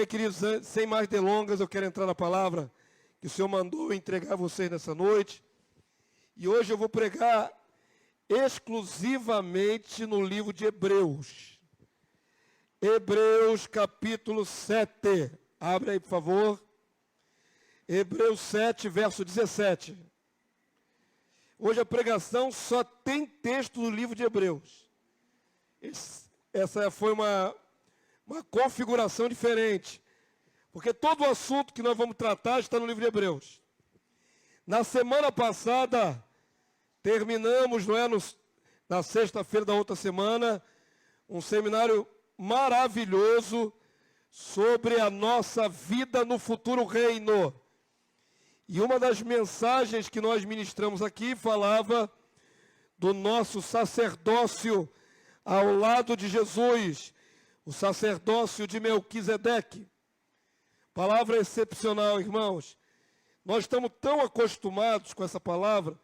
bem, queridos, sem mais delongas, eu quero entrar na palavra que o Senhor mandou entregar a vocês nessa noite. E hoje eu vou pregar exclusivamente no livro de Hebreus. Hebreus capítulo 7. Abre aí, por favor. Hebreus 7, verso 17. Hoje a pregação só tem texto do livro de Hebreus. Essa foi uma configuração diferente. Porque todo o assunto que nós vamos tratar está no livro de Hebreus. Na semana passada, terminamos, na sexta-feira da outra semana, um seminário maravilhoso sobre a nossa vida no futuro reino. E uma das mensagens que nós ministramos aqui falava do nosso sacerdócio ao lado de Jesus, o sacerdócio de Melquisedeque. Palavra excepcional, irmãos. Nós estamos tão acostumados com essa palavra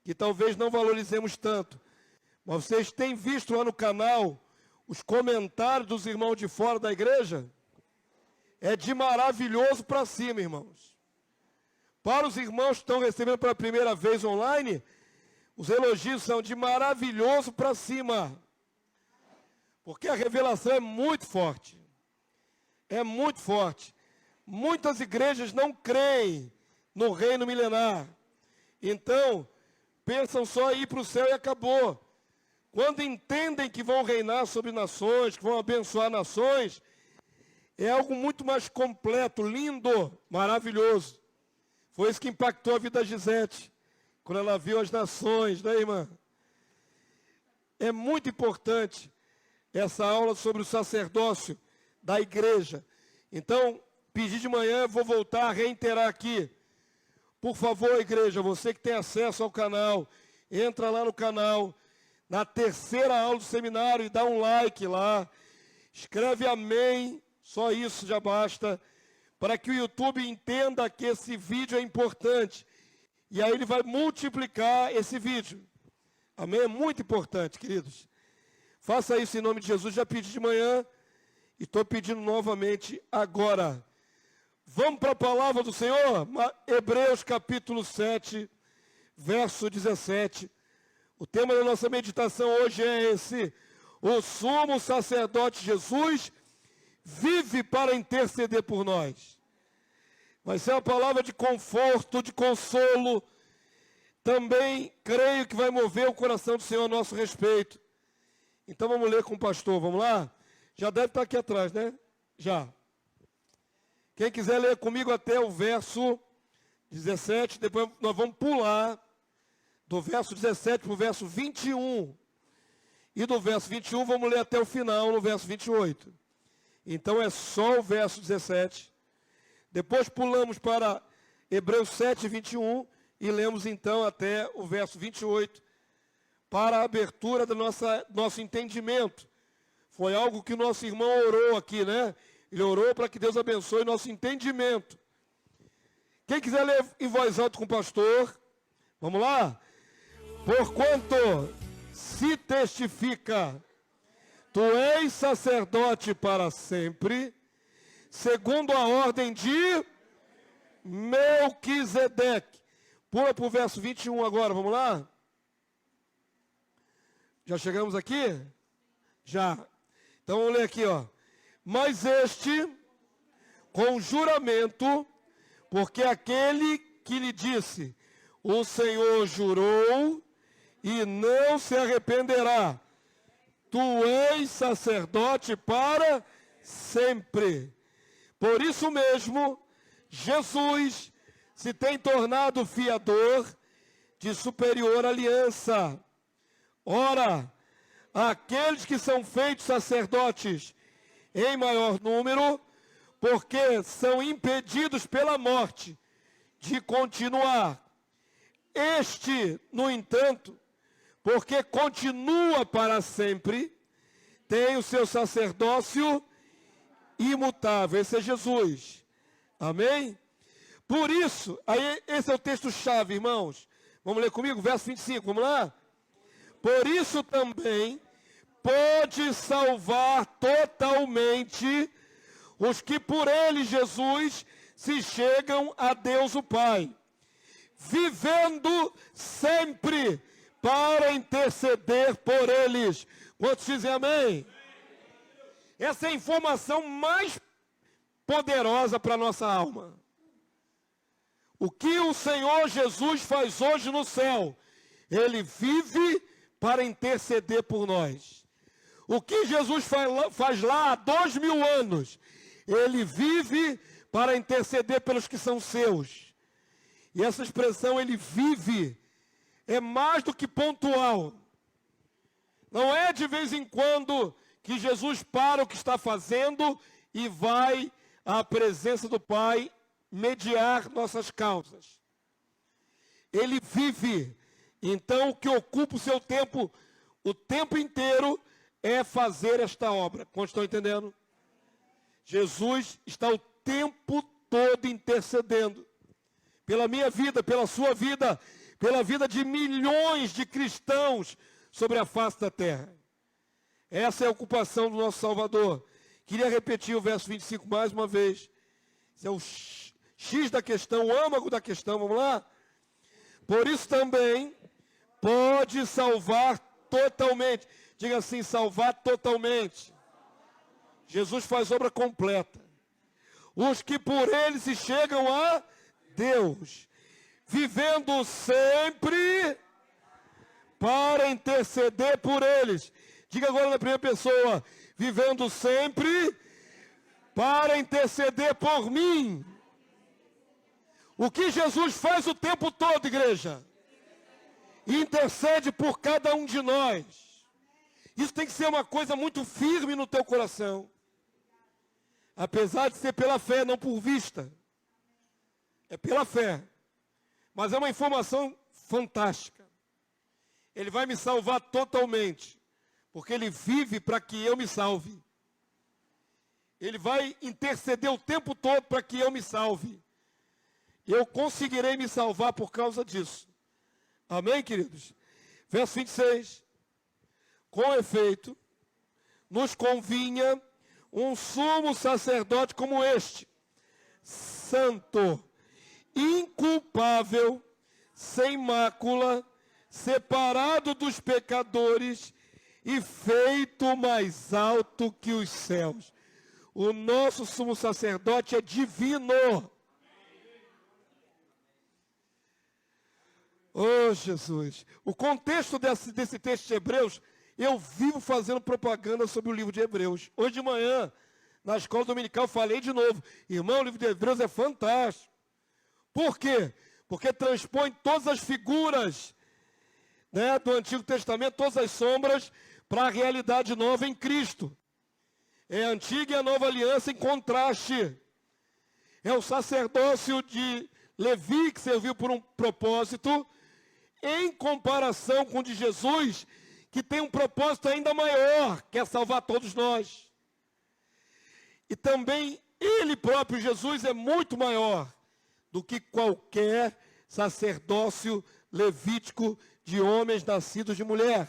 que talvez não valorizemos tanto. Mas vocês têm visto lá no canal os comentários dos irmãos de fora da igreja? É de maravilhoso para cima, irmãos. Para os irmãos que estão recebendo pela primeira vez online, os elogios são de maravilhoso para cima. Porque a revelação é muito forte. É muito forte. Muitas igrejas não creem no reino milenar. Então, pensam só ir para o céu e acabou. Quando entendem que vão reinar sobre nações, que vão abençoar nações, é algo muito mais completo, lindo, maravilhoso. Foi isso que impactou a vida da Gisete, quando ela viu as nações, né, irmã? É muito importante essa aula sobre o sacerdócio da igreja. Então, pedi de manhã, vou voltar a reiterar aqui. Por favor, igreja, você que tem acesso ao canal, entra lá no canal, na terceira aula do seminário e dá um like lá. Escreve amém, só isso já basta, para que o YouTube entenda que esse vídeo é importante. E aí ele vai multiplicar esse vídeo. Amém? É muito importante, queridos. Faça isso em nome de Jesus. Já pedi de manhã e estou pedindo novamente agora. Vamos para a palavra do Senhor? Hebreus capítulo 7, verso 17. O tema da nossa meditação hoje é esse: o sumo sacerdote Jesus vive para interceder por nós. Vai ser uma palavra de conforto, de consolo. Também creio que vai mover o coração do Senhor a nosso respeito. Então vamos ler com o pastor, vamos lá? Já deve estar aqui atrás, né? Já. Quem quiser ler comigo até o verso 17, depois nós vamos pular do verso 17 para o verso 21. E do verso 21 vamos ler até o final, no verso 28. Então é só o verso 17. Depois pulamos para Hebreus 7, 21 e lemos então até o verso 28 para a abertura do nosso entendimento. Foi algo que o nosso irmão orou aqui, né? Ele orou para que Deus abençoe nosso entendimento. Quem quiser ler em voz alta com o pastor, vamos lá? Porquanto se testifica, tu és sacerdote para sempre, segundo a ordem de Melquisedeque. Pula para o verso 21 agora, vamos lá? Já chegamos aqui? Já. Então vamos ler aqui, ó. Mas este, com juramento, porque aquele que lhe disse, o Senhor jurou e não se arrependerá, tu és sacerdote para sempre. Por isso mesmo, Jesus se tem tornado fiador de superior aliança. Ora, aqueles que são feitos sacerdotes em maior número, porque são impedidos pela morte de continuar. Este, no entanto, porque continua para sempre, tem o seu sacerdócio imutável. Esse é Jesus. Amém? Por isso, aí esse é o texto-chave, irmãos. Vamos ler comigo, verso 25, vamos lá? Por isso também pode salvar totalmente os que por ele, Jesus, se chegam a Deus o Pai, vivendo sempre para interceder por eles. Quantos dizem amém? Essa é a informação mais poderosa para a nossa alma. O que o Senhor Jesus faz hoje no céu? Ele vive para interceder por nós. O que Jesus faz lá há 2000 anos? Ele vive para interceder pelos que são seus. E essa expressão, ele vive, é mais do que pontual. Não é de vez em quando que Jesus para o que está fazendo e vai à presença do Pai mediar nossas causas. Ele vive. Então, o que ocupa o seu tempo, o tempo inteiro, é fazer esta obra. Quantos estão entendendo? Jesus está o tempo todo intercedendo pela minha vida, pela sua vida, pela vida de milhões de cristãos sobre a face da terra. Essa é a ocupação do nosso Salvador. Queria repetir o verso 25 mais uma vez. Esse é o X da questão, o âmago da questão, vamos lá? Por isso também pode salvar totalmente. Diga assim, salvar totalmente. Jesus faz obra completa. Os que por ele se chegam a Deus, vivendo sempre para interceder por eles. Diga agora na primeira pessoa, vivendo sempre para interceder por mim. O que Jesus faz o tempo todo, igreja? Intercede por cada um de nós. Isso tem que ser uma coisa muito firme no teu coração. Apesar de ser pela fé, não por vista. É pela fé. Mas é uma informação fantástica. Ele vai me salvar totalmente. Porque ele vive para que eu me salve. Ele vai interceder o tempo todo para que eu me salve. Eu conseguirei me salvar por causa disso. Amém, queridos? Verso 26. Com efeito, nos convinha um sumo sacerdote como este, santo, inculpável, sem mácula, separado dos pecadores e feito mais alto que os céus. O nosso sumo sacerdote é divino. Oh, Jesus. O contexto desse texto de Hebreus, eu vivo fazendo propaganda sobre o livro de Hebreus. Hoje de manhã, na escola dominical, falei de novo. Irmão, o livro de Hebreus é fantástico. Por quê? Porque transpõe todas as figuras, né, do Antigo Testamento, todas as sombras, para a realidade nova em Cristo. É a antiga e a nova aliança em contraste. É o sacerdócio de Levi, que serviu por um propósito, em comparação com o de Jesus, que tem um propósito ainda maior, que é salvar todos nós. E também ele próprio, Jesus, é muito maior do que qualquer sacerdócio levítico de homens nascidos de mulher.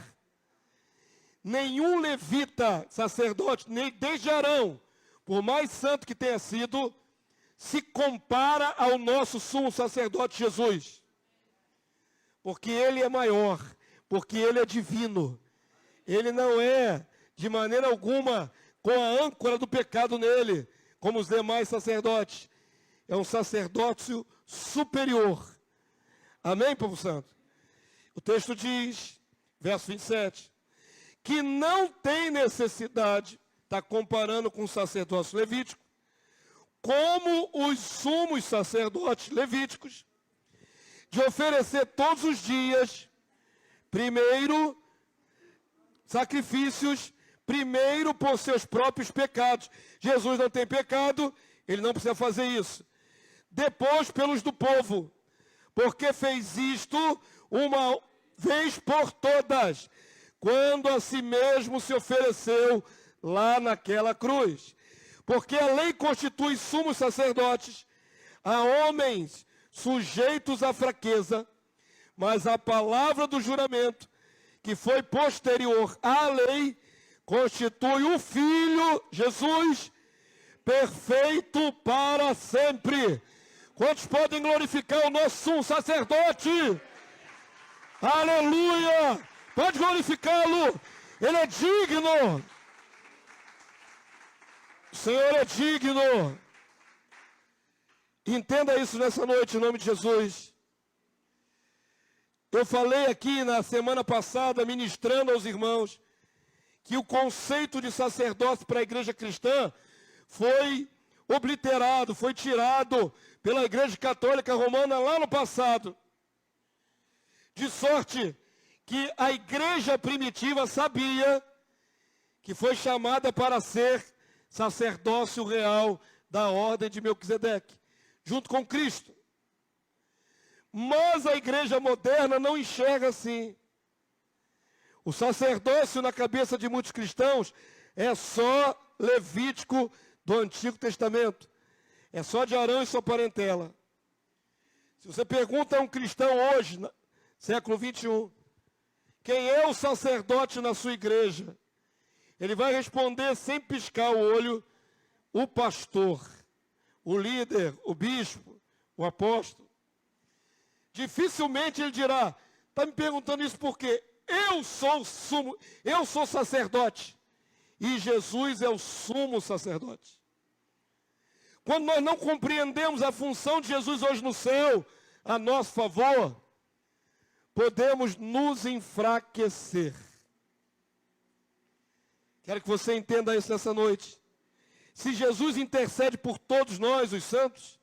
Nenhum levita, sacerdote, nem desde Arão, por mais santo que tenha sido, se compara ao nosso sumo sacerdote Jesus. Porque ele é maior, porque ele é divino. Ele não é, de maneira alguma, com a âncora do pecado nele, como os demais sacerdotes. É um sacerdócio superior. Amém, povo santo? O texto diz, verso 27, que não tem necessidade, está comparando com o sacerdócio levítico, como os sumos sacerdotes levíticos, de oferecer todos os dias, primeiro, sacrifícios, primeiro por seus próprios pecados. Jesus não tem pecado, ele não precisa fazer isso. Depois pelos do povo, porque fez isto uma vez por todas, quando a si mesmo se ofereceu lá naquela cruz. Porque a lei constitui sumos sacerdotes a homens sujeitos à fraqueza, mas a palavra do juramento, que foi posterior à lei, constitui o Filho, Jesus, perfeito para sempre. Quantos podem glorificar o nosso sumo sacerdote? Aleluia! Pode glorificá-lo. Ele é digno. O Senhor é digno. Entenda isso nessa noite, em nome de Jesus. Eu falei aqui na semana passada, ministrando aos irmãos, que o conceito de sacerdócio para a igreja cristã foi obliterado, foi tirado pela Igreja Católica Romana lá no passado. De sorte que a igreja primitiva sabia que foi chamada para ser sacerdócio real da ordem de Melquisedeque, junto com Cristo. Mas a igreja moderna não enxerga assim. O sacerdócio na cabeça de muitos cristãos é só levítico do Antigo Testamento. É só de Arão e sua parentela. Se você pergunta a um cristão hoje, século 21, quem é o sacerdote na sua igreja? Ele vai responder sem piscar o olho, o pastor, o líder, o bispo, o apóstolo. Dificilmente ele dirá, está me perguntando isso porque eu sou sacerdote. E Jesus é o sumo sacerdote. Quando nós não compreendemos a função de Jesus hoje no céu, a nosso favor, podemos nos enfraquecer. Quero que você entenda isso nessa noite. Se Jesus intercede por todos nós, os santos,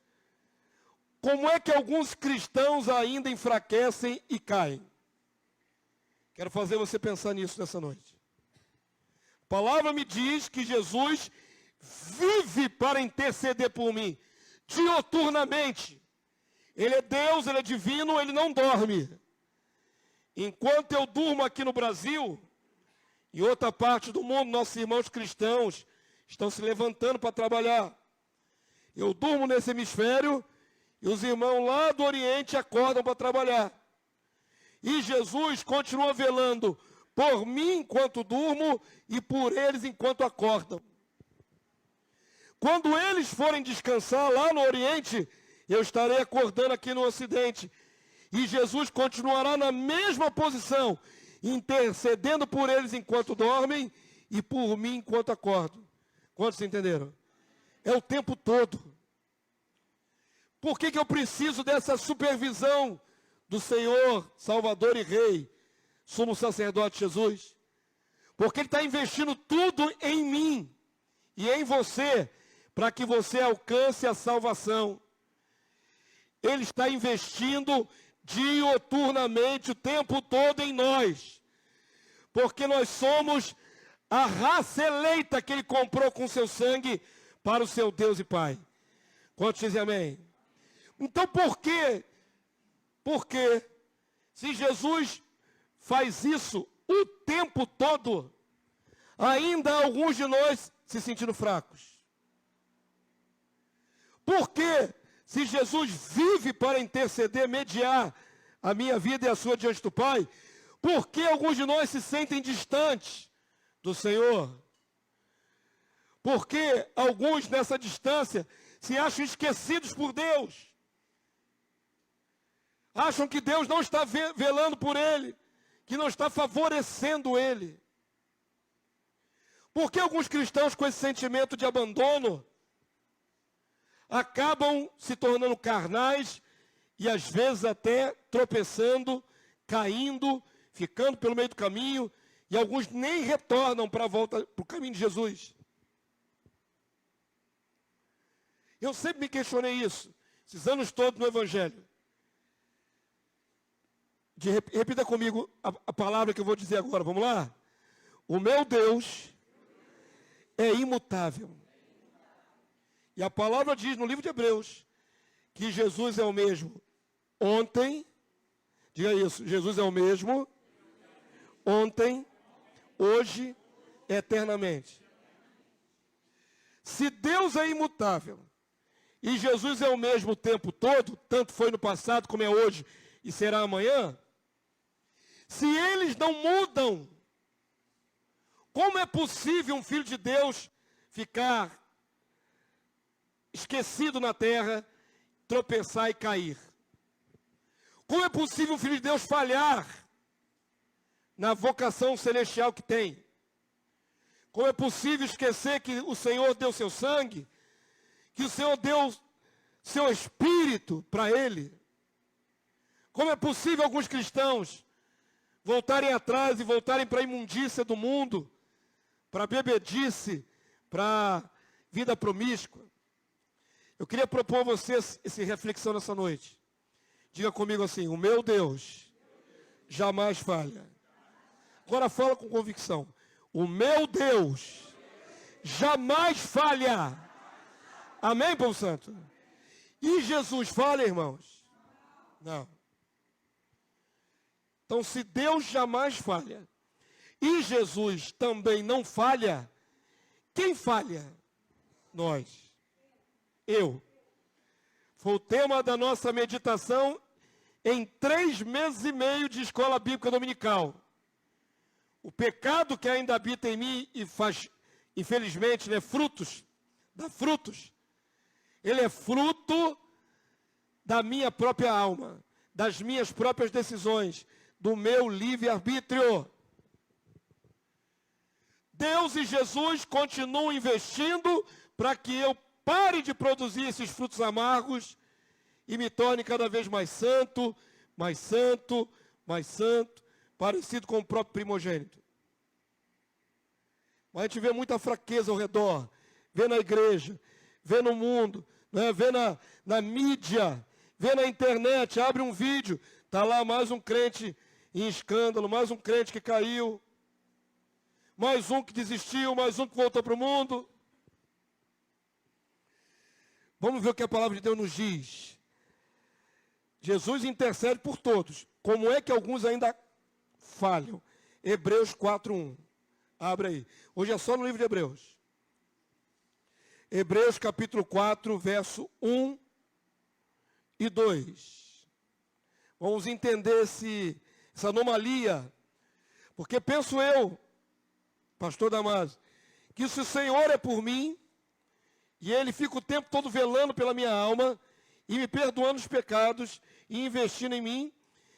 como é que alguns cristãos ainda enfraquecem e caem? Quero fazer você pensar nisso nessa noite. A palavra me diz que Jesus vive para interceder por mim, dioturnamente. Ele é Deus, Ele é divino, Ele não dorme. Enquanto eu durmo aqui no Brasil, em outra parte do mundo, nossos irmãos cristãos estão se levantando para trabalhar. Eu durmo nesse hemisfério e os irmãos lá do Oriente acordam para trabalhar. E Jesus continua velando por mim enquanto durmo e por eles enquanto acordam. Quando eles forem descansar lá no Oriente, eu estarei acordando aqui no Ocidente. E Jesus continuará na mesma posição, intercedendo por eles enquanto dormem e por mim enquanto acordo. Quantos entenderam? É o tempo todo. Por que eu preciso dessa supervisão do Senhor, Salvador e Rei, sumo sacerdote Jesus? Porque Ele está investindo tudo em mim e em você, para que você alcance a salvação. Ele está investindo dioturnamente o tempo todo em nós. Porque nós somos a raça eleita que Ele comprou com seu sangue para o seu Deus e Pai. Quantos dizem amém? Então por quê? Porque se Jesus faz isso o tempo todo, ainda há alguns de nós se sentindo fracos. Porque se Jesus vive para interceder, mediar a minha vida e a sua diante do Pai, por que alguns de nós se sentem distantes do Senhor? Porque alguns nessa distância se acham esquecidos por Deus. Acham que Deus não está velando por ele, que não está favorecendo ele. Por que alguns cristãos com esse sentimento de abandono acabam se tornando carnais e às vezes até tropeçando, caindo, ficando pelo meio do caminho, e alguns nem retornam para a volta para o caminho de Jesus? Eu sempre me questionei isso, esses anos todos no Evangelho. Repita comigo a palavra que eu vou dizer agora, vamos lá? O meu Deus é imutável. E a palavra diz no livro de Hebreus que Jesus é o mesmo ontem, diga isso, Jesus é o mesmo ontem, hoje, eternamente. Se Deus é imutável e Jesus é o mesmo o tempo todo, tanto foi no passado como é hoje e será amanhã, se eles não mudam, como é possível um filho de Deus ficar esquecido na terra, tropeçar e cair? Como é possível o Filho de Deus falhar na vocação celestial que tem? Como é possível esquecer que o Senhor deu seu sangue, que o Senhor deu seu espírito para ele? Como é possível alguns cristãos voltarem atrás e voltarem para a imundícia do mundo, para a bebedice, para a vida promíscua? Eu queria propor a vocês essa reflexão nessa noite. Diga comigo assim: o meu Deus jamais falha. Agora fala com convicção: o meu Deus jamais falha. Amém, povo santo? E Jesus falha, irmãos? Não. Então, se Deus jamais falha, e Jesus também não falha, quem falha? Nós. Eu. Foi o tema da nossa meditação em 3 meses e meio de escola bíblica dominical. O pecado que ainda habita em mim e faz, infelizmente, né, dá frutos. Ele é fruto da minha própria alma, das minhas próprias decisões, do meu livre-arbítrio. Deus e Jesus continuam investindo para que eu pare de produzir esses frutos amargos e me torne cada vez mais santo, mais santo, mais santo, parecido com o próprio primogênito. Mas a gente vê muita fraqueza ao redor, vê na igreja, vê no mundo, né? Vê na mídia, vê na internet, abre um vídeo, está lá mais um crente em escândalo, mais um crente que caiu, mais um que desistiu, mais um que voltou para o mundo. Vamos ver o que a palavra de Deus nos diz. Jesus intercede por todos. Como é que alguns ainda falham? Hebreus 4:1. Abre aí. Hoje é só no livro de Hebreus. Hebreus capítulo 4, verso 1 e 2. Vamos entender essa anomalia. Porque penso eu, pastor Damaso, que se o Senhor é por mim, e Ele fica o tempo todo velando pela minha alma, e me perdoando os pecados, e investindo em mim,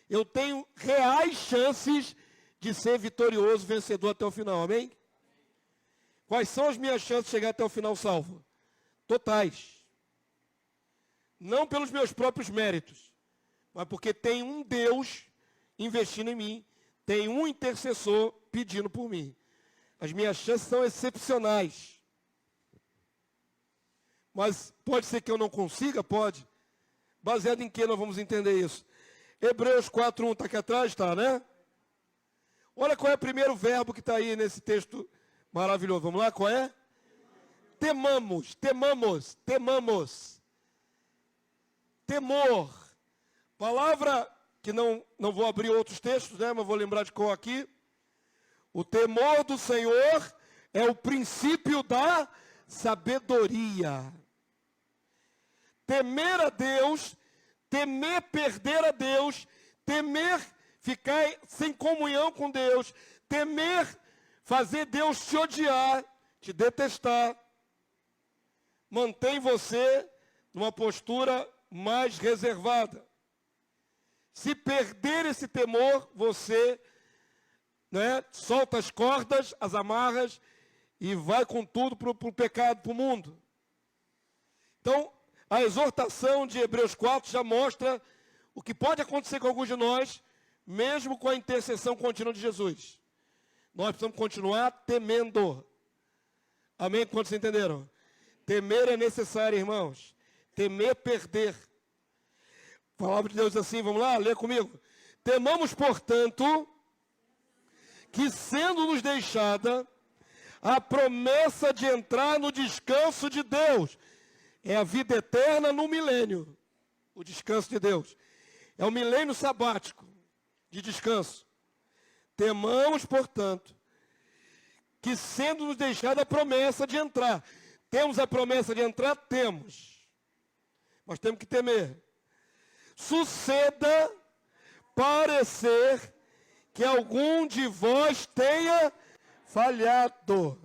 eu tenho reais chances de ser vitorioso, vencedor até o final, amém? Quais são as minhas chances de chegar até o final salvo? Totais. Não pelos meus próprios méritos, mas porque tem um Deus investindo em mim, tem um intercessor pedindo por mim. As minhas chances são excepcionais. Mas pode ser que eu não consiga? Pode. Baseado em que nós vamos entender isso? Hebreus 4:1 está aqui atrás, está, né? Olha qual é o primeiro verbo que está aí nesse texto maravilhoso. Vamos lá, qual é? Temamos, temamos, temamos. Temor. Palavra que não vou abrir outros textos, né? Mas vou lembrar de qual aqui. O temor do Senhor é o princípio da sabedoria. Temer a Deus, temer perder a Deus, temer ficar sem comunhão com Deus, temer fazer Deus te odiar, te detestar, mantém você numa postura mais reservada. Se perder esse temor, você, né, solta as cordas, as amarras e vai com tudo para o pecado, para o mundo. Então, a exortação de Hebreus 4 já mostra o que pode acontecer com alguns de nós, mesmo com a intercessão contínua de Jesus. Nós precisamos continuar temendo. Amém? Quantos entenderam? Temer é necessário, irmãos. Temer perder. A palavra de Deus diz assim, vamos lá, lê comigo. Temamos, portanto, que sendo nos deixada a promessa de entrar no descanso de Deus. É a vida eterna no milênio, o descanso de Deus. É o milênio sabático de descanso. Temamos, portanto, que sendo nos deixada a promessa de entrar. Temos a promessa de entrar? Temos. Mas temos que temer. Suceda parecer que algum de vós tenha falhado.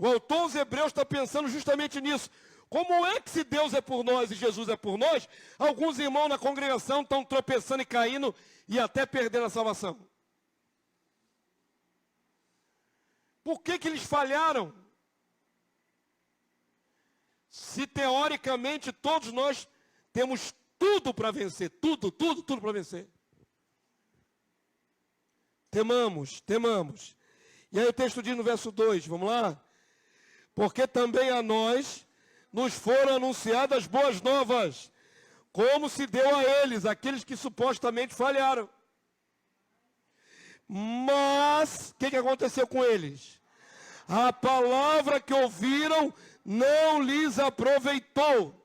O autor aos Hebreus está pensando justamente nisso. Como é que se Deus é por nós e Jesus é por nós, alguns irmãos na congregação estão tropeçando e caindo e até perdendo a salvação? Por que eles falharam? Se teoricamente todos nós temos tudo para vencer, tudo para vencer. Temamos. E aí o texto diz no verso 2, vamos lá? Porque também a nós nos foram anunciadas as boas novas, como se deu a eles, aqueles que supostamente falharam. Mas, o que aconteceu com eles? A palavra que ouviram não lhes aproveitou,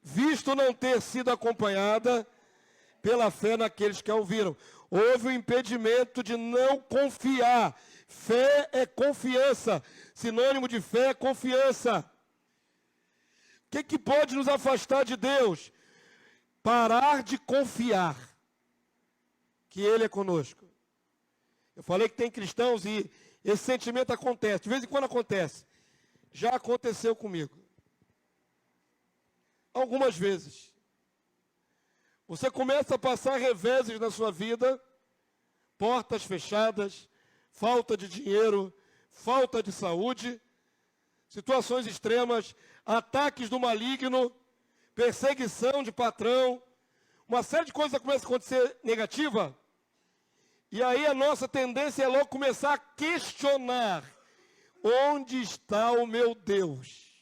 visto não ter sido acompanhada pela fé naqueles que a ouviram. Houve um impedimento de não confiar. Fé é confiança. Sinônimo de fé é confiança. O que pode nos afastar de Deus? Parar de confiar que Ele é conosco. Eu falei que tem cristãos e esse sentimento acontece. De vez em quando acontece. Já aconteceu comigo. Algumas vezes. Você começa a passar reveses na sua vida, portas fechadas, falta de dinheiro, falta de saúde, situações extremas, ataques do maligno, perseguição de patrão, uma série de coisas começa a acontecer negativa, e aí a nossa tendência é logo começar a questionar: onde está o meu Deus?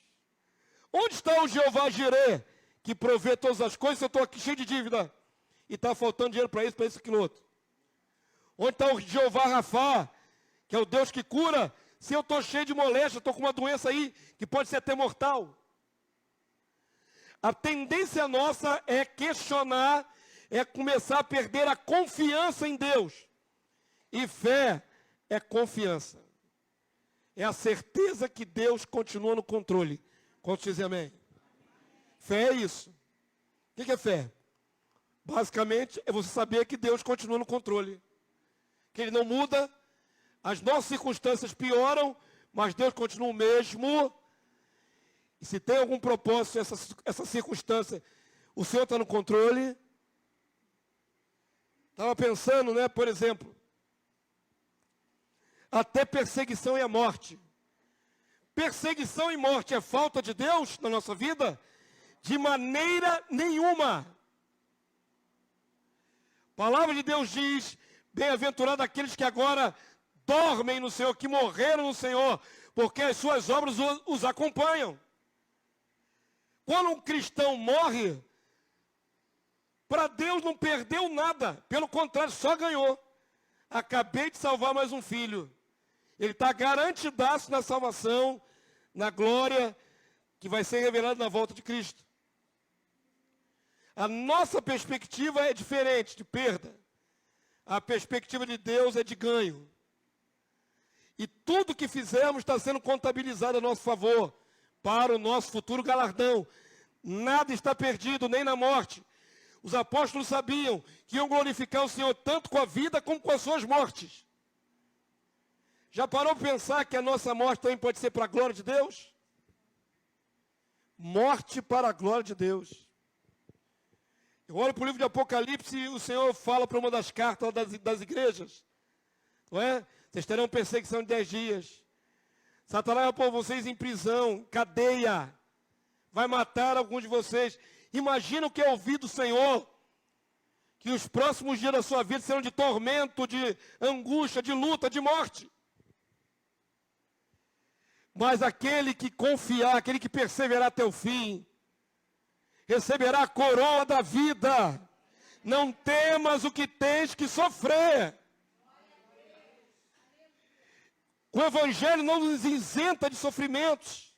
Onde está o Jeová Jireh, que provê todas as coisas? Eu estou aqui cheio de dívida e está faltando dinheiro para isso, aquilo outro. Onde está o Jeová Rafá, que é o Deus que cura, se eu estou cheio de moléstia, estou com uma doença aí que pode ser até mortal? A tendência nossa é questionar, é começar a perder a confiança em Deus. E fé é confiança. É a certeza que Deus continua no controle. Quantos dizem amém? Fé é isso. O que é fé? Basicamente é você saber que Deus continua no controle. Que Ele não muda, as nossas circunstâncias pioram, mas Deus continua o mesmo. E se tem algum propósito essa circunstância, o Senhor está no controle. Estava pensando, né, por exemplo, até perseguição e a morte. Perseguição e morte é falta de Deus na nossa vida? De maneira nenhuma. A palavra de Deus diz: bem-aventurado aqueles que agora dormem no Senhor, que morreram no Senhor, porque as suas obras os acompanham. Quando um cristão morre, para Deus não perdeu nada, pelo contrário, só ganhou. Acabei de salvar mais um filho. Ele está garantidaço na salvação, na glória, que vai ser revelada na volta de Cristo. A nossa perspectiva é diferente, de perda. A perspectiva de Deus é de ganho. E tudo que fizemos está sendo contabilizado a nosso favor, para o nosso futuro galardão. Nada está perdido, nem na morte. Os apóstolos sabiam que iam glorificar o Senhor tanto com a vida como com as suas mortes. Já parou para pensar que a nossa morte também pode ser para a glória de Deus? Morte para a glória de Deus. Eu olho para o livro de Apocalipse e o Senhor fala para uma das cartas das igrejas. Não é? Vocês terão perseguição de 10 dias. Satanás vai pôr vocês em prisão, cadeia. Vai matar alguns de vocês. Imagina o que é ouvir do Senhor. Que os próximos dias da sua vida serão de tormento, de angústia, de luta, de morte. Mas aquele que confiar, aquele que perseverar até o fim, receberá a coroa da vida. Não temas o que tens que sofrer. O Evangelho não nos isenta de sofrimentos.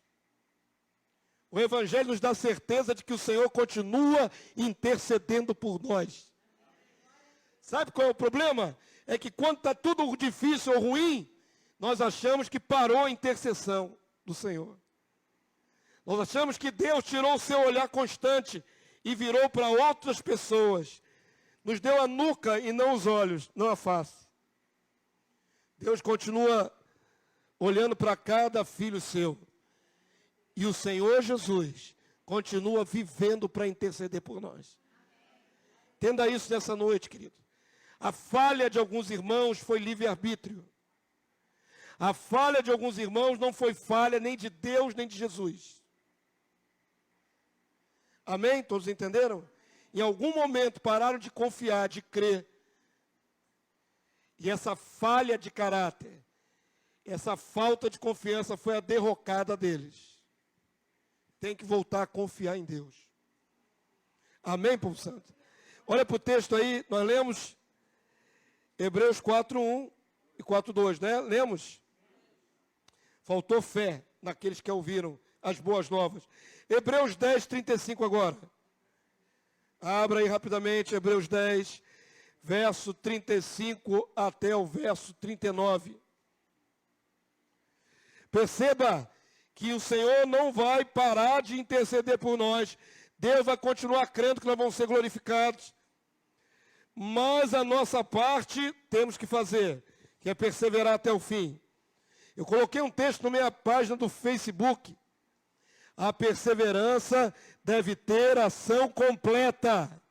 O Evangelho nos dá certeza de que o Senhor continua intercedendo por nós. Sabe qual é o problema? É que quando está tudo difícil ou ruim, nós achamos que parou a intercessão do Senhor. Nós achamos que Deus tirou o seu olhar constante e virou para outras pessoas. Nos deu a nuca e não os olhos, não a face. Deus continua olhando para cada filho seu. E o Senhor Jesus continua vivendo para interceder por nós. Entenda isso nessa noite, querido. A falha de alguns irmãos foi livre-arbítrio. A falha de alguns irmãos não foi falha nem de Deus, nem de Jesus. Amém? Todos entenderam? Em algum momento pararam de confiar, de crer. E essa falha de caráter, essa falta de confiança foi a derrocada deles. Tem que voltar a confiar em Deus. Amém, povo santo? Olha para o texto aí, nós lemos Hebreus 4:1 e 4:2, né? Lemos? Faltou fé naqueles que ouviram as boas novas. Hebreus 10:35 agora. Abra aí rapidamente, Hebreus 10, verso 35 até o verso 39. Perceba que o Senhor não vai parar de interceder por nós. Deus vai continuar crendo que nós vamos ser glorificados. Mas a nossa parte temos que fazer, que é perseverar até o fim. Eu coloquei um texto na minha página do Facebook. A perseverança deve ter ação completa.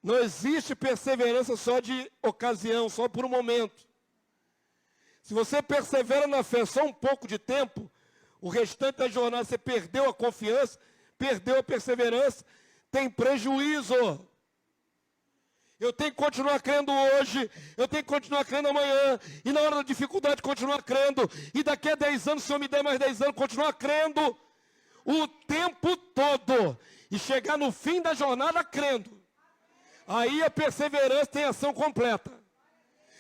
Não existe perseverança só de ocasião, só por um momento. Se você persevera na fé só um pouco de tempo, o restante da jornada você perdeu a confiança, perdeu a perseverança, tem prejuízo. Eu tenho que continuar crendo hoje, eu tenho que continuar crendo amanhã, e na hora da dificuldade continuar crendo, e daqui a 10 anos, se o Senhor me der mais 10 anos, continuar crendo o tempo todo, e chegar no fim da jornada crendo. Aí a perseverança tem ação completa.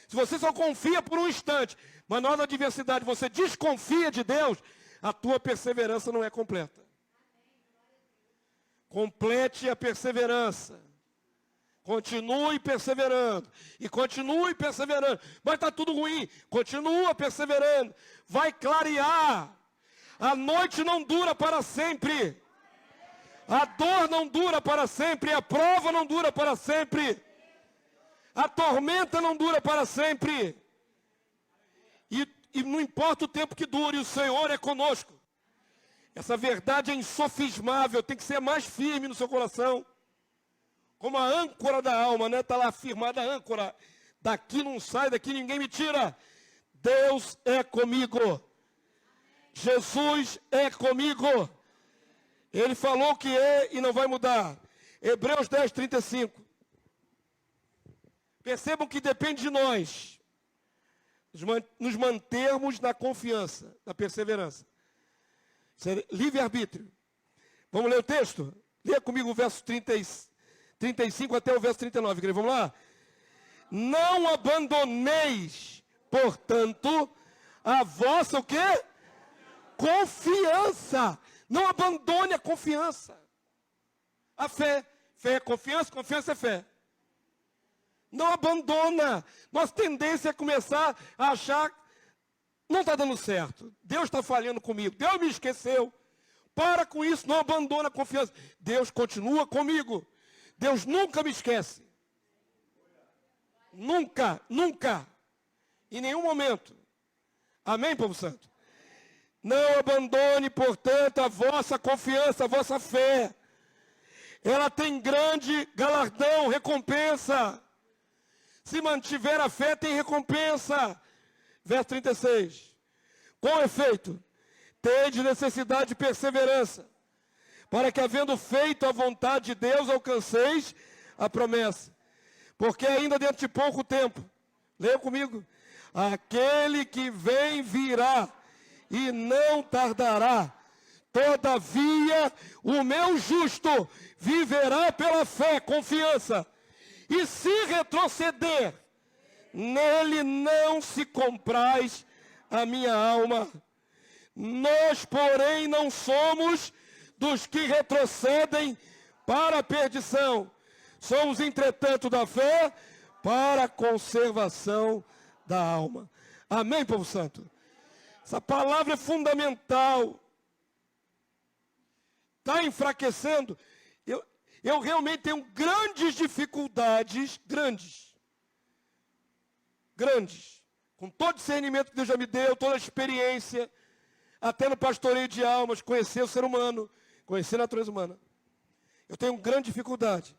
Se você só confia por um instante, mas na hora da adversidade você desconfia de Deus, a tua perseverança não é completa. Complete a perseverança. Continue perseverando. E continue perseverando. Mas está tudo ruim. Continua perseverando. Vai clarear. A noite não dura para sempre. A dor não dura para sempre. A prova não dura para sempre. A tormenta não dura para sempre. E não importa o tempo que dure, o Senhor é conosco. Essa verdade é insofismável. Tem que ser mais firme no seu coração. Como a âncora da alma, né? Está lá firmada a âncora. Daqui não sai, daqui ninguém me tira. Deus é comigo. Jesus é comigo. Ele falou que é e não vai mudar. Hebreus 10:35. Percebam que depende de nós nos mantermos na confiança, na perseverança. Isso é livre-arbítrio. Vamos ler o texto? Leia comigo o verso 35 até o verso 39. Vamos lá? Não abandoneis, portanto, a vossa o quê? Confiança. Não abandone a confiança. A fé. Fé é confiança, confiança é fé. Não abandona. Nossa tendência é começar a achar, não está dando certo. Deus está falhando comigo. Deus me esqueceu. Para com isso, não abandona a confiança. Deus continua comigo. Deus nunca me esquece. Nunca, nunca. Em nenhum momento. Amém, povo santo? Não abandone, portanto, a vossa confiança, a vossa fé. Ela tem grande galardão, recompensa. Se mantiver a fé, tem recompensa. Verso 36. Com efeito, tende necessidade de perseverança, para que, havendo feito a vontade de Deus, alcanceis a promessa. Porque ainda dentro de pouco tempo, leia comigo, aquele que vem virá e não tardará. Todavia, o meu justo viverá pela fé, confiança. E se retroceder, nele não se compraz a minha alma. Nós, porém, não somos dos que retrocedem para a perdição. Somos, entretanto, da fé para a conservação da alma. Amém, povo santo? Essa palavra é fundamental. Está enfraquecendo. Eu realmente tenho grandes dificuldades, grandes, com todo o discernimento que Deus já me deu, toda a experiência, até no pastoreio de almas, conhecer o ser humano, conhecer a natureza humana. Eu tenho grande dificuldade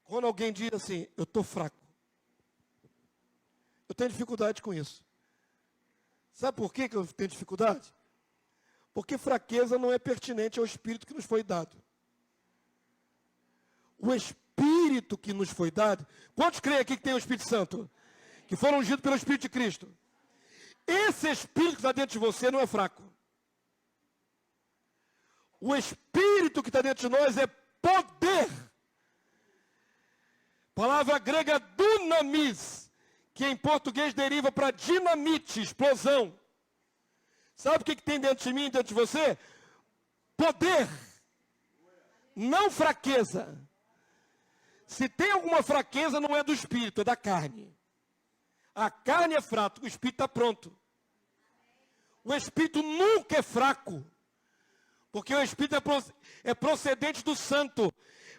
quando alguém diz assim, eu estou fraco. Eu tenho dificuldade com isso. Sabe por que eu tenho dificuldade? Porque fraqueza não é pertinente ao Espírito que nos foi dado. O Espírito que nos foi dado, quantos creem aqui que tem o Espírito Santo? Que foram ungidos pelo Espírito de Cristo. Esse Espírito que está dentro de você não é fraco. O Espírito que está dentro de nós é poder. Palavra grega dunamis, que em português deriva para dinamite, explosão. Sabe o que tem dentro de mim, dentro de você? Poder. Não fraqueza. Se tem alguma fraqueza, não é do espírito, é da carne. A carne é fraca, o espírito está pronto. O espírito nunca é fraco. Porque o espírito é procedente do santo.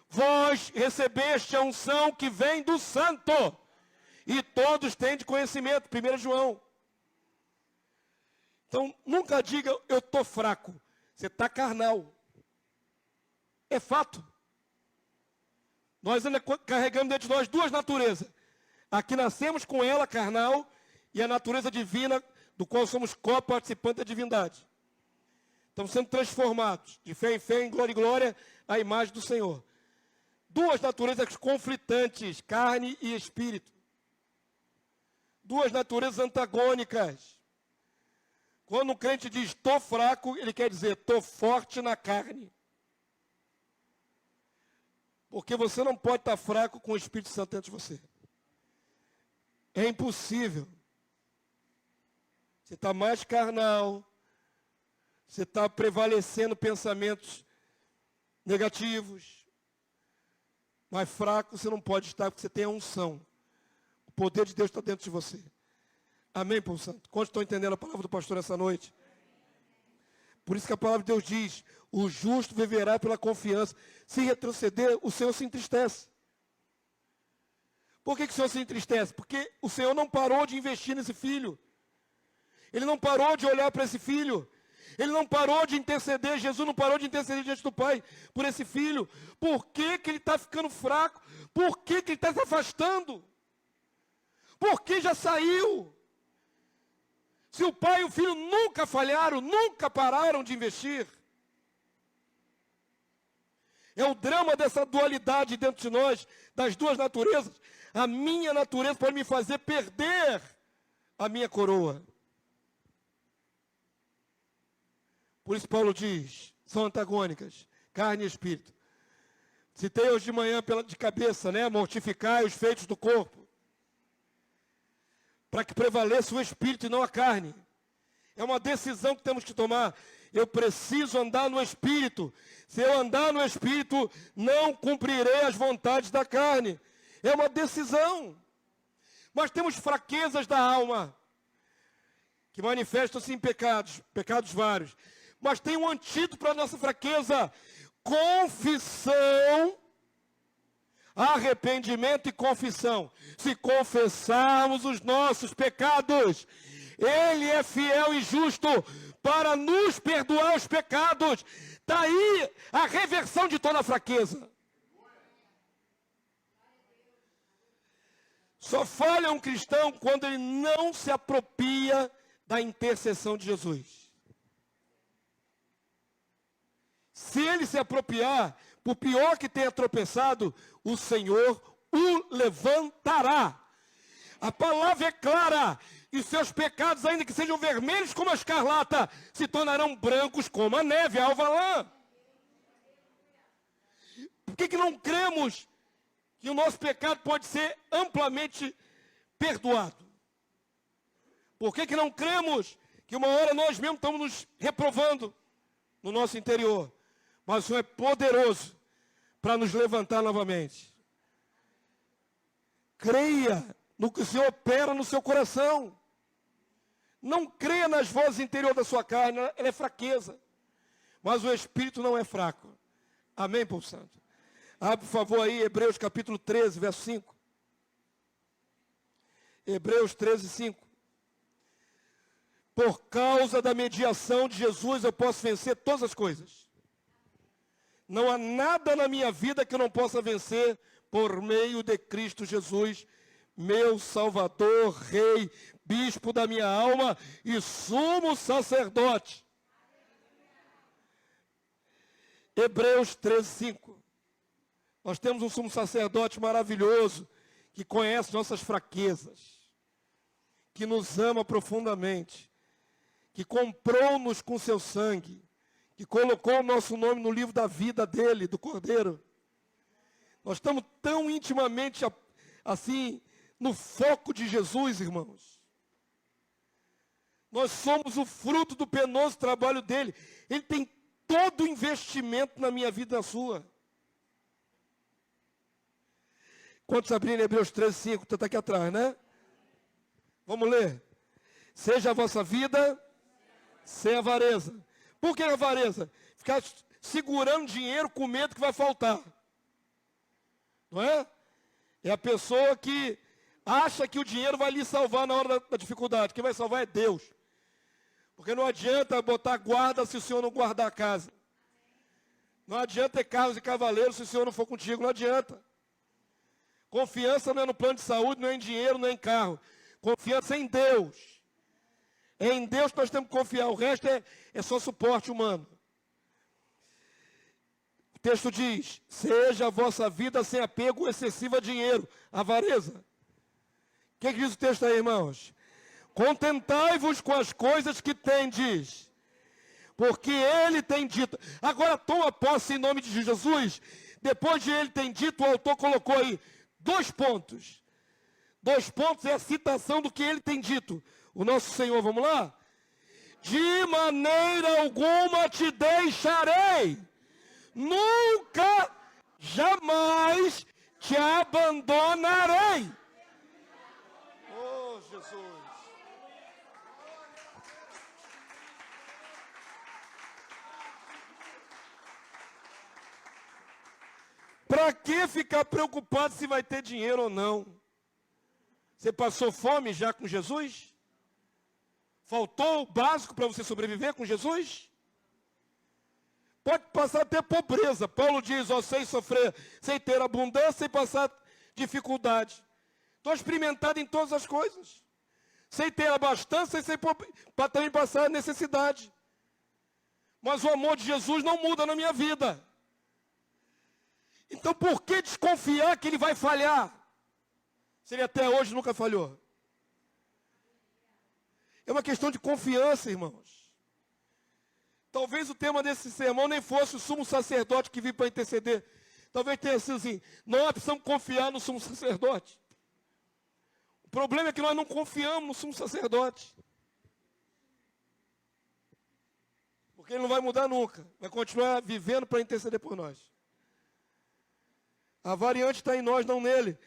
Vós recebeste a unção que vem do santo. E todos têm de conhecimento. 1 João. Então, nunca diga, eu estou fraco. Você está carnal. É fato. Nós ainda carregamos dentro de nós duas naturezas. Aqui nascemos com ela, carnal, e a natureza divina, do qual somos co-participantes da divindade. Estamos sendo transformados, de fé em fé, em glória em glória, à imagem do Senhor. Duas naturezas conflitantes, carne e espírito. Duas naturezas antagônicas. Quando um crente diz, estou fraco, ele quer dizer, estou forte na carne. Porque você não pode estar fraco com o Espírito Santo dentro de você. É impossível. Você está mais carnal. Você está prevalecendo pensamentos negativos. Mais fraco você não pode estar, porque você tem a unção. O poder de Deus está dentro de você. Amém, povo santo? Quantos estão entendendo a palavra do pastor essa noite? Por isso que a palavra de Deus diz, o justo viverá pela confiança. Se retroceder, o Senhor se entristece. Por que o Senhor se entristece? Porque o Senhor não parou de investir nesse filho. Ele não parou de olhar para esse filho. Ele não parou de interceder. Jesus não parou de interceder diante do Pai por esse filho. Por que ele está ficando fraco? Por que ele está se afastando? Por que já saiu? Se o pai e o filho nunca falharam, nunca pararam de investir. É o drama dessa dualidade dentro de nós, das duas naturezas. A minha natureza pode me fazer perder a minha coroa. Por isso Paulo diz, são antagônicas, carne e espírito. Citei hoje de manhã de cabeça, né? Mortificai os feitos do corpo. Para que prevaleça o espírito e não a carne. É uma decisão que temos que tomar. Eu preciso andar no espírito. Se eu andar no espírito, não cumprirei as vontades da carne. É uma decisão. Mas temos fraquezas da alma, que manifestam-se em pecados, pecados vários. Mas tem um antídoto para a nossa fraqueza: confissão, arrependimento e confissão. Se confessarmos os nossos pecados, Ele é fiel e justo para nos perdoar os pecados. Está aí a reversão de toda a fraqueza. Só falha um cristão quando ele não se apropria da intercessão de Jesus. Se ele se apropriar, por pior que tenha tropeçado, o Senhor o levantará. A palavra é clara, e seus pecados, ainda que sejam vermelhos como a escarlata, se tornarão brancos como a neve, a alva lã. Por que não cremos que o nosso pecado pode ser amplamente perdoado? Por que não cremos que uma hora nós mesmos estamos nos reprovando no nosso interior? Mas o Senhor é poderoso para nos levantar novamente. Creia no que o Senhor opera no seu coração. Não creia nas vozes interiores da sua carne, ela é fraqueza. Mas o Espírito não é fraco. Amém, povo santo? Abre, por favor, aí, Hebreus capítulo 13, verso 5. Hebreus 13, 5. Por causa da mediação de Jesus, eu posso vencer todas as coisas. Não há nada na minha vida que eu não possa vencer por meio de Cristo Jesus, meu Salvador, Rei, Bispo da minha alma e sumo sacerdote. Hebreus 13:5. Nós temos um sumo sacerdote maravilhoso, que conhece nossas fraquezas, que nos ama profundamente, que comprou-nos com seu sangue, que colocou o nosso nome no livro da vida dele, do Cordeiro. Nós estamos tão intimamente assim, no foco de Jesus, irmãos. Nós somos o fruto do penoso trabalho dele. Ele tem todo o investimento na minha vida e na sua. Quantos abriram Hebreus 13:5? Está aqui atrás, né? Vamos ler. Seja a vossa vida sem avareza. Por que avareza? Ficar segurando dinheiro com medo que vai faltar. Não é? É a pessoa que acha que o dinheiro vai lhe salvar na hora da dificuldade. Quem vai salvar é Deus. Porque não adianta botar guarda se o Senhor não guardar a casa. Não adianta ter carros e cavaleiros se o Senhor não for contigo. Não adianta. Confiança não é no plano de saúde, não é em dinheiro, não é em carro. Confiança é em Deus. É em Deus que nós temos que confiar. O resto é só suporte humano. O texto diz: seja a vossa vida sem apego excessivo a dinheiro, avareza. O que diz o texto aí, irmãos? Contentai-vos com as coisas que tendes, porque ele tem dito. Agora toma posse em nome de Jesus. Depois de ele tem dito, o autor colocou aí 2 pontos. 2 pontos é a citação do que ele tem dito. O nosso Senhor, vamos lá? De maneira alguma te deixarei. Nunca, jamais te abandonarei. Oh, Jesus. Para que ficar preocupado se vai ter dinheiro ou não? Você passou fome já com Jesus? Faltou o básico para você sobreviver com Jesus? Pode passar até pobreza. Paulo diz, sem sofrer, sem ter abundância, sem passar dificuldade. Estou experimentado em todas as coisas. Sem ter abastança, sem para também passar necessidade. Mas o amor de Jesus não muda na minha vida. Então por que desconfiar que ele vai falhar? Se ele até hoje nunca falhou. É uma questão de confiança, irmãos. Talvez o tema desse sermão nem fosse o sumo sacerdote que veio para interceder. Talvez tenha sido assim, nós precisamos confiar no sumo sacerdote. O problema é que nós não confiamos no sumo sacerdote. Porque ele não vai mudar nunca. Vai continuar vivendo para interceder por nós. A variante está em nós, não nele.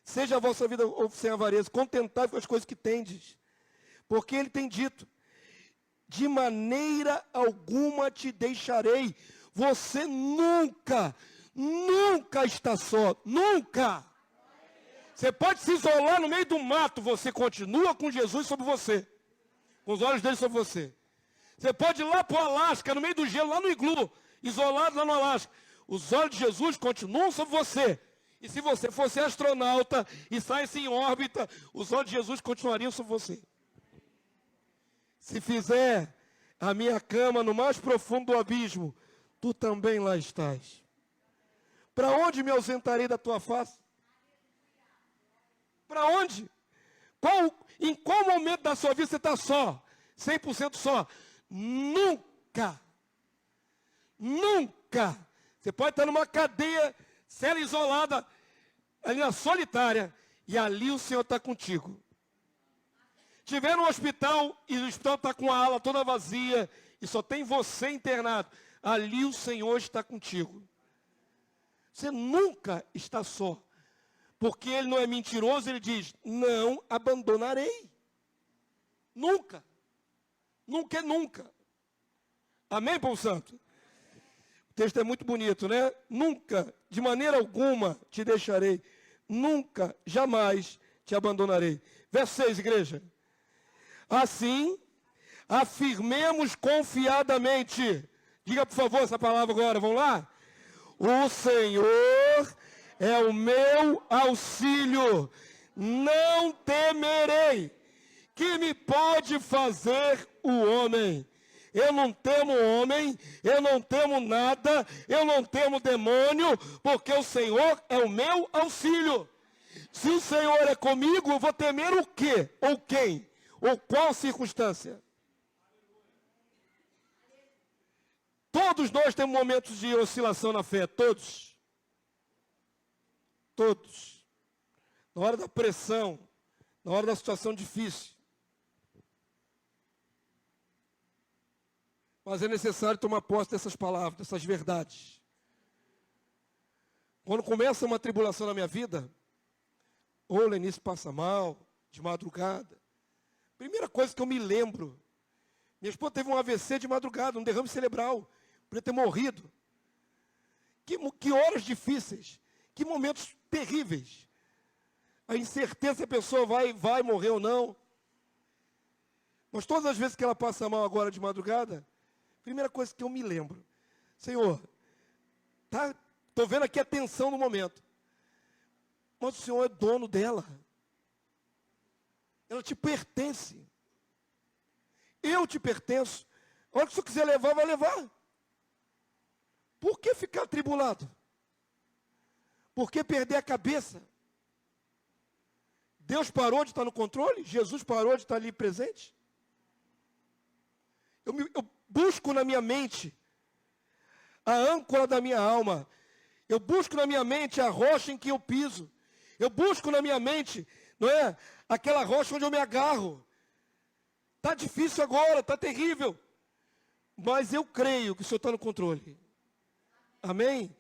Seja a vossa vida sem avareza, contentai com as coisas que tendes. Porque ele tem dito, de maneira alguma te deixarei. Você nunca, nunca está só. Nunca. Você pode se isolar no meio do mato, você continua com Jesus sobre você. Com os olhos dele sobre você. Você pode ir lá para o Alasca, no meio do gelo, lá no iglu, isolado lá no Alasca. Os olhos de Jesus continuam sobre você. E se você fosse astronauta e saísse em órbita, os olhos de Jesus continuariam sobre você. Se fizer a minha cama no mais profundo do abismo, tu também lá estás. Para onde me ausentarei da tua face? Para onde? Em qual momento da sua vida você está só? 100% só? Nunca. Nunca. Você pode estar numa cadeia, cela isolada, ali na solitária, e ali o Senhor está contigo. Estiver no hospital e o hospital está com a ala toda vazia e só tem você internado, ali o Senhor está contigo. Você nunca está só. Porque ele não é mentiroso, ele diz, não abandonarei. Nunca. Nunca é nunca. Amém, povo santo? O texto é muito bonito, né? Nunca, de maneira alguma, te deixarei. Nunca, jamais te abandonarei. Verso 6, igreja. Assim, Afirmemos confiadamente. Diga, por favor, essa palavra agora. Vamos lá? O Senhor é o meu auxílio. Não temerei. Que me pode fazer o homem? Eu não temo homem, eu não temo nada, eu não temo demônio, porque o Senhor é o meu auxílio. Se o Senhor é comigo, eu vou temer o quê? Ou quem? Ou qual circunstância? Todos nós temos momentos de oscilação na fé, todos. Todos. Na hora da pressão, na hora da situação difícil. Mas é necessário tomar posse dessas palavras, dessas verdades. Quando começa uma tribulação na minha vida, ou Lenice passa mal, de madrugada, primeira coisa que eu me lembro, minha esposa teve um AVC de madrugada, um derrame cerebral, podia ter morrido. Que horas difíceis, que momentos terríveis. A incerteza se a pessoa vai morrer ou não. Mas todas as vezes que ela passa mal agora de madrugada, primeira coisa que eu me lembro, Senhor, estou vendo aqui a tensão no momento, mas o Senhor é dono dela, ela te pertence, eu te pertenço, a hora que o Senhor quiser levar, vai levar. Por que ficar atribulado? Por que perder a cabeça? Deus parou de estar no controle? Jesus parou de estar ali presente? Eu busco na minha mente a âncora da minha alma. Eu busco na minha mente a rocha em que eu piso. Eu busco na minha mente, não é? Aquela rocha onde eu me agarro. Está difícil agora, está terrível. Mas eu creio que o Senhor está no controle. Amém?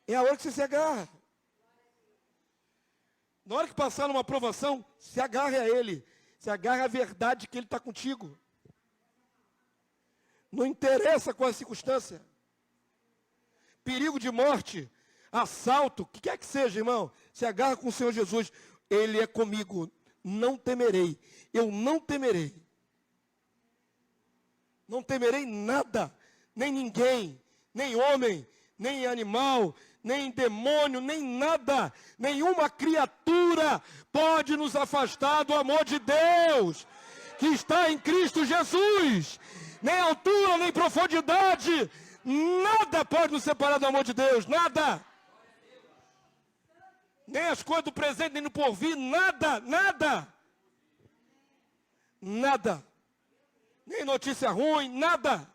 É a hora que você se agarra. Na hora que passar numa provação, se agarre a Ele. Se agarre à verdade que Ele está contigo. Não interessa qual a circunstância. Perigo de morte, assalto, o que quer que seja, irmão. Se agarra com o Senhor Jesus. Ele é comigo. Não temerei. Eu não temerei. Não temerei nada. Nem ninguém. Nem homem. Nem animal. Nem demônio. Nem nada. Nenhuma criatura pode nos afastar do amor de Deus. Que está em Cristo Jesus. Nem altura, nem profundidade, nada pode nos separar do amor de Deus, nada. Nem as coisas do presente, nem do porvir, nada, nada. Nada. Nem notícia ruim, nada.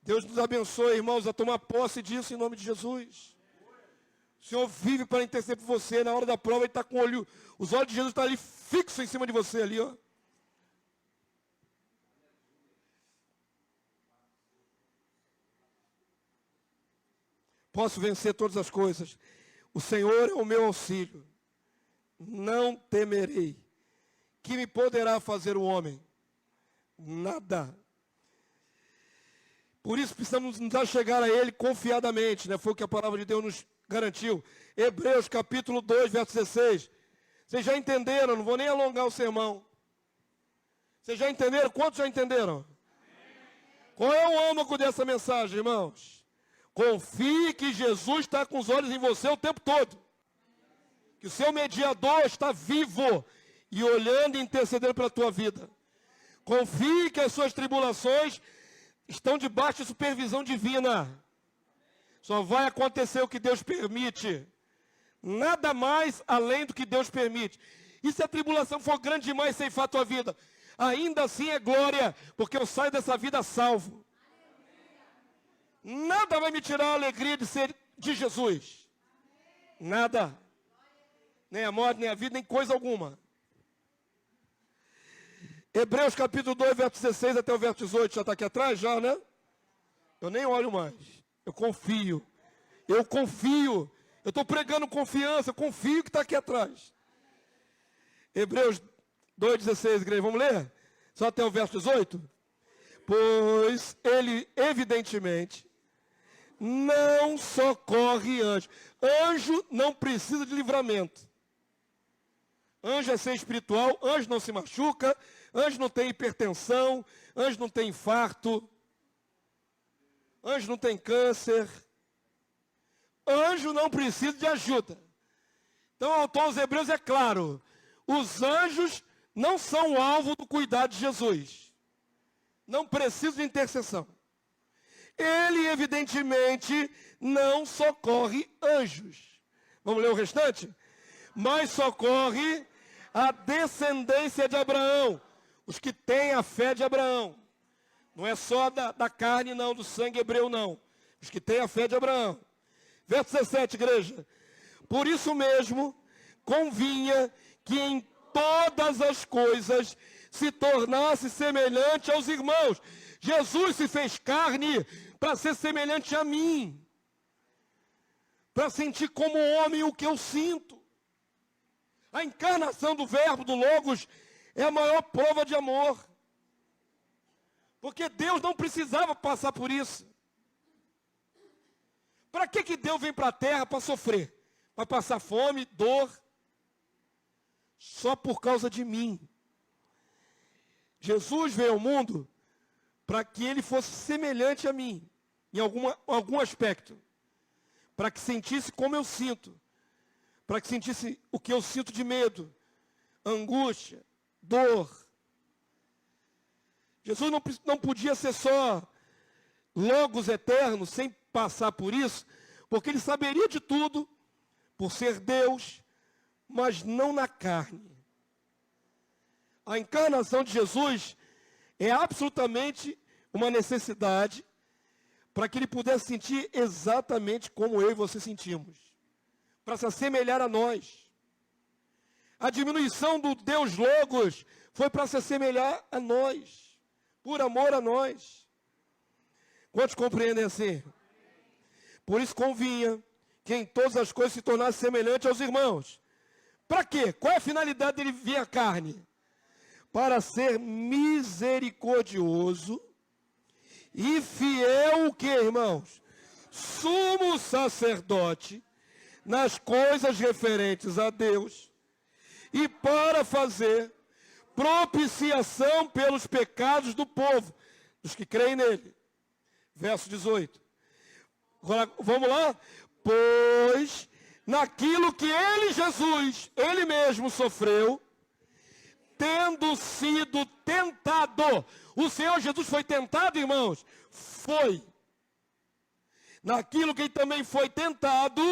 Deus nos abençoe, irmãos, a tomar posse disso em nome de Jesus. O Senhor vive para interceder por você, na hora da prova Ele está com o olho, os olhos de Jesus estão ali fixos em cima de você ali, ó. Posso vencer todas as coisas. O Senhor é o meu auxílio. Não temerei. Que me poderá fazer o homem? Nada. Por isso precisamos nos achegar a Ele confiadamente, né? Foi o que a palavra de Deus nos garantiu. Hebreus capítulo 2, verso 16. Vocês já entenderam, não vou nem alongar o sermão. Vocês já entenderam? Quantos já entenderam? Qual é o âmago dessa mensagem, irmãos? Confie que Jesus está com os olhos em você o tempo todo. Que o seu mediador está vivo e olhando e intercedendo pela tua vida. Confie que as suas tribulações estão debaixo de supervisão divina. Só vai acontecer o que Deus permite. Nada mais além do que Deus permite. E se a tribulação for grande demais ceifar a tua vida? Ainda assim é glória, porque eu saio dessa vida salvo. Nada vai me tirar a alegria de ser de Jesus. Nada. Nem a morte, nem a vida, nem coisa alguma. Hebreus capítulo 2, verso 16 até o verso 18. Já está aqui atrás, já, né? Eu nem olho mais. Eu confio. Eu confio. Eu estou pregando confiança. Eu confio que está aqui atrás. Hebreus 2,16, igreja. Vamos ler? Só até o verso 18? Pois ele, evidentemente, não socorre anjo. Anjo não precisa de livramento. Anjo é ser espiritual, anjo não se machuca, Anjo não tem hipertensão, anjo não tem infarto, anjo não tem câncer. Anjo não precisa de ajuda. Então, o autor aos Hebreus é claro, os anjos não são o alvo do cuidado de Jesus. Não precisam de intercessão. Ele, evidentemente, não socorre anjos. Vamos ler o restante? Mas socorre a descendência de Abraão, os que têm a fé de Abraão. Não é só da carne, não, do sangue hebreu, não. Os que têm a fé de Abraão. Verso 17, igreja. Por isso mesmo, convinha que em todas as coisas se tornasse semelhante aos irmãos. Jesus se fez carne para ser semelhante a mim. Para sentir como homem o que eu sinto. A encarnação do verbo, do Logos, é a maior prova de amor. Porque Deus não precisava passar por isso. Para que Deus vem para a terra para sofrer? Para passar fome, dor? Só por causa de mim. Jesus veio ao mundo para que ele fosse semelhante a mim, em algum aspecto. Para que sentisse como eu sinto. Para que sentisse o que eu sinto de medo, angústia, dor. Jesus não podia ser só Logos eterno, sem passar por isso, porque ele saberia de tudo, por ser Deus, mas não na carne. A encarnação de Jesus é absolutamente uma necessidade para que ele pudesse sentir exatamente como eu e você sentimos, para se assemelhar a nós. A diminuição do Deus Logos foi para se assemelhar a nós, por amor a nós. Quantos compreendem assim? Por isso convinha que em todas as coisas se tornasse semelhante aos irmãos. Para quê? Qual é a finalidade dele vir à carne? Para ser misericordioso e fiel o que, irmãos? Sumo sacerdote nas coisas referentes a Deus e para fazer propiciação pelos pecados do povo, dos que creem nele. Verso 18. Vamos lá? Pois naquilo que ele, Jesus, ele mesmo sofreu, tendo sido tentado. O Senhor Jesus foi tentado, irmãos? Foi. Naquilo que ele também foi tentado,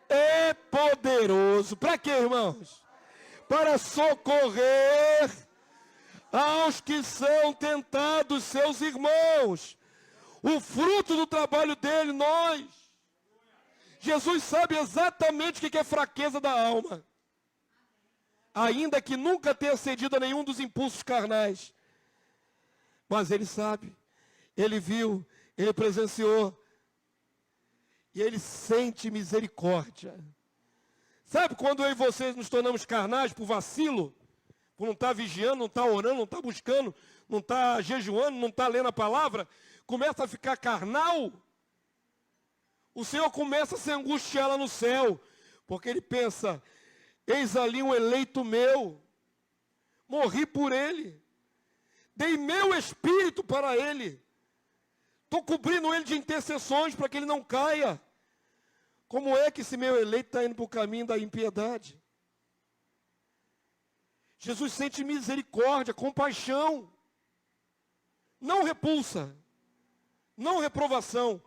é poderoso. Para quê, irmãos? Para socorrer aos que são tentados, seus irmãos. O fruto do trabalho dele, nós. Jesus sabe exatamente o que é fraqueza da alma. Ainda que nunca tenha cedido a nenhum dos impulsos carnais. Mas ele sabe, ele viu, ele presenciou. E ele sente misericórdia. Sabe quando eu e vocês nos tornamos carnais por vacilo? Por não estar vigiando, não estar orando, não estar buscando, não estar jejuando, não estar lendo a palavra? Começa a ficar carnal. O Senhor começa a se angustiar lá no céu. Porque ele pensa, eis ali um eleito meu. Morri por ele. Dei meu espírito para ele. Estou cobrindo ele de intercessões para que ele não caia. Como é que esse meu eleito está indo para o caminho da impiedade? Jesus sente misericórdia, compaixão. Não repulsa. Não reprovação.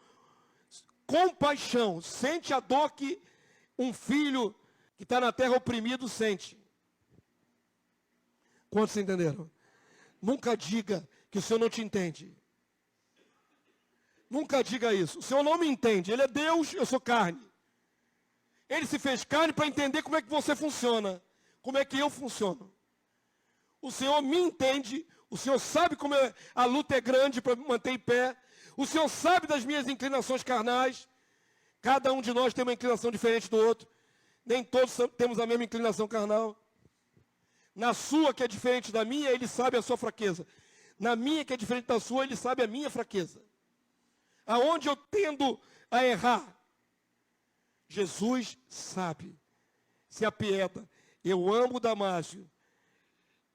Compaixão. Sente a dor que um filho que está na terra oprimido sente. Quantos entenderam? Nunca diga que o Senhor não te entende. Nunca diga isso. O Senhor não me entende. Ele é Deus, eu sou carne. Ele se fez carne para entender como é que você funciona. Como é que eu funciono. O Senhor me entende. O Senhor sabe como a luta é grande para me manter em pé. O Senhor sabe das minhas inclinações carnais. Cada um de nós tem uma inclinação diferente do outro. Nem todos temos a mesma inclinação carnal. Na sua, que é diferente da minha, ele sabe a sua fraqueza. Na minha, que é diferente da sua, ele sabe a minha fraqueza. Aonde eu tendo a errar, Jesus sabe. Se apieda. Eu amo o Damásio.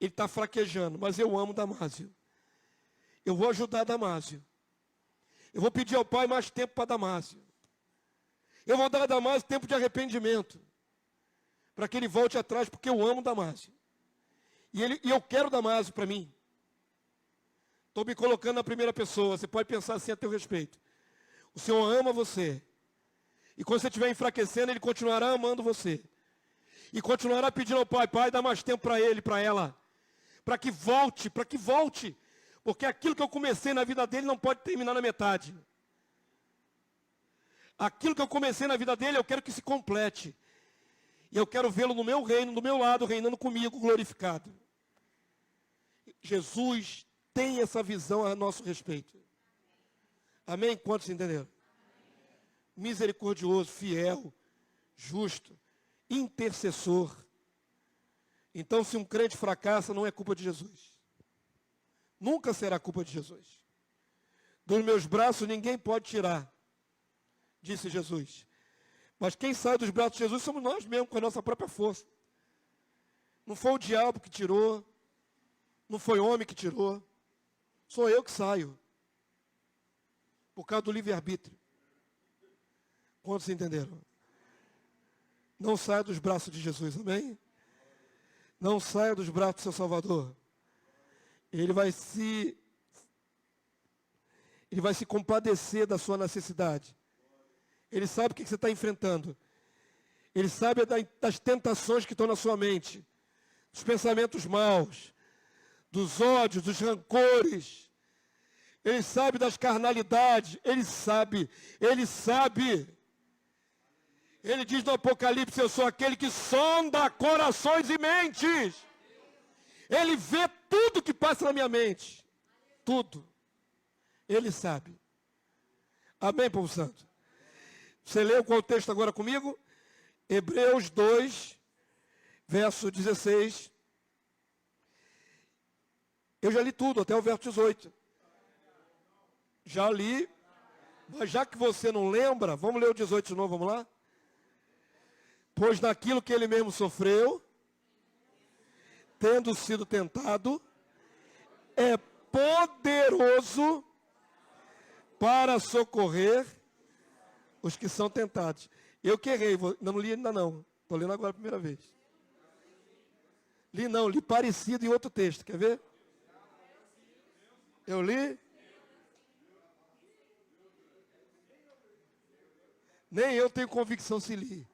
ele está fraquejando, mas eu amo Damásio. Eu vou ajudar Damásio. Eu vou pedir ao Pai mais tempo para Damásio. Eu vou dar a Damásio tempo de arrependimento, para que ele volte atrás, porque eu amo Damásio. E eu quero Damásio para mim. Estou me colocando na primeira pessoa. Você pode pensar assim a teu respeito. O Senhor ama você. E quando você estiver enfraquecendo, Ele continuará amando você. E continuará pedindo ao Pai, Pai, dá mais tempo para ele, para ela. Para que volte. Porque aquilo que eu comecei na vida dele não pode terminar na metade. Aquilo que eu comecei na vida dele, eu quero que se complete. E eu quero vê-lo no meu reino, do meu lado, reinando comigo, glorificado. Jesus tem essa visão a nosso respeito. Amém? Quantos entenderam? Misericordioso, fiel, justo, intercessor. Então, se um crente fracassa, não é culpa de Jesus. Nunca será culpa de Jesus. Dos meus braços ninguém pode tirar, disse Jesus. Mas quem sai dos braços de Jesus somos nós mesmos, com a nossa própria força. Não foi o diabo que tirou, não foi homem que tirou, sou eu que saio. Por causa do livre-arbítrio. Quantos entenderam? Não saia dos braços de Jesus, amém? Não saia dos braços do seu Salvador. Ele vai se compadecer da sua necessidade. Ele sabe o que você está enfrentando. Ele sabe das tentações que estão na sua mente. Dos pensamentos maus. Dos ódios, dos rancores. Ele sabe das carnalidades. Ele sabe. Ele diz no Apocalipse, eu sou aquele que sonda corações e mentes. Ele vê tudo que passa na minha mente. Tudo. Ele sabe. Amém, povo santo? Você leu qual texto agora comigo? Hebreus 2, verso 16. Eu já li tudo, até o verso 18. Já li. Mas já que você não lembra, vamos ler o 18 de novo, vamos lá? Pois naquilo que ele mesmo sofreu, tendo sido tentado, é poderoso para socorrer os que são tentados. Eu que errei, não li ainda não. Estou lendo agora a primeira vez. Li parecido em outro texto, quer ver? Eu li? Nem eu tenho convicção se li.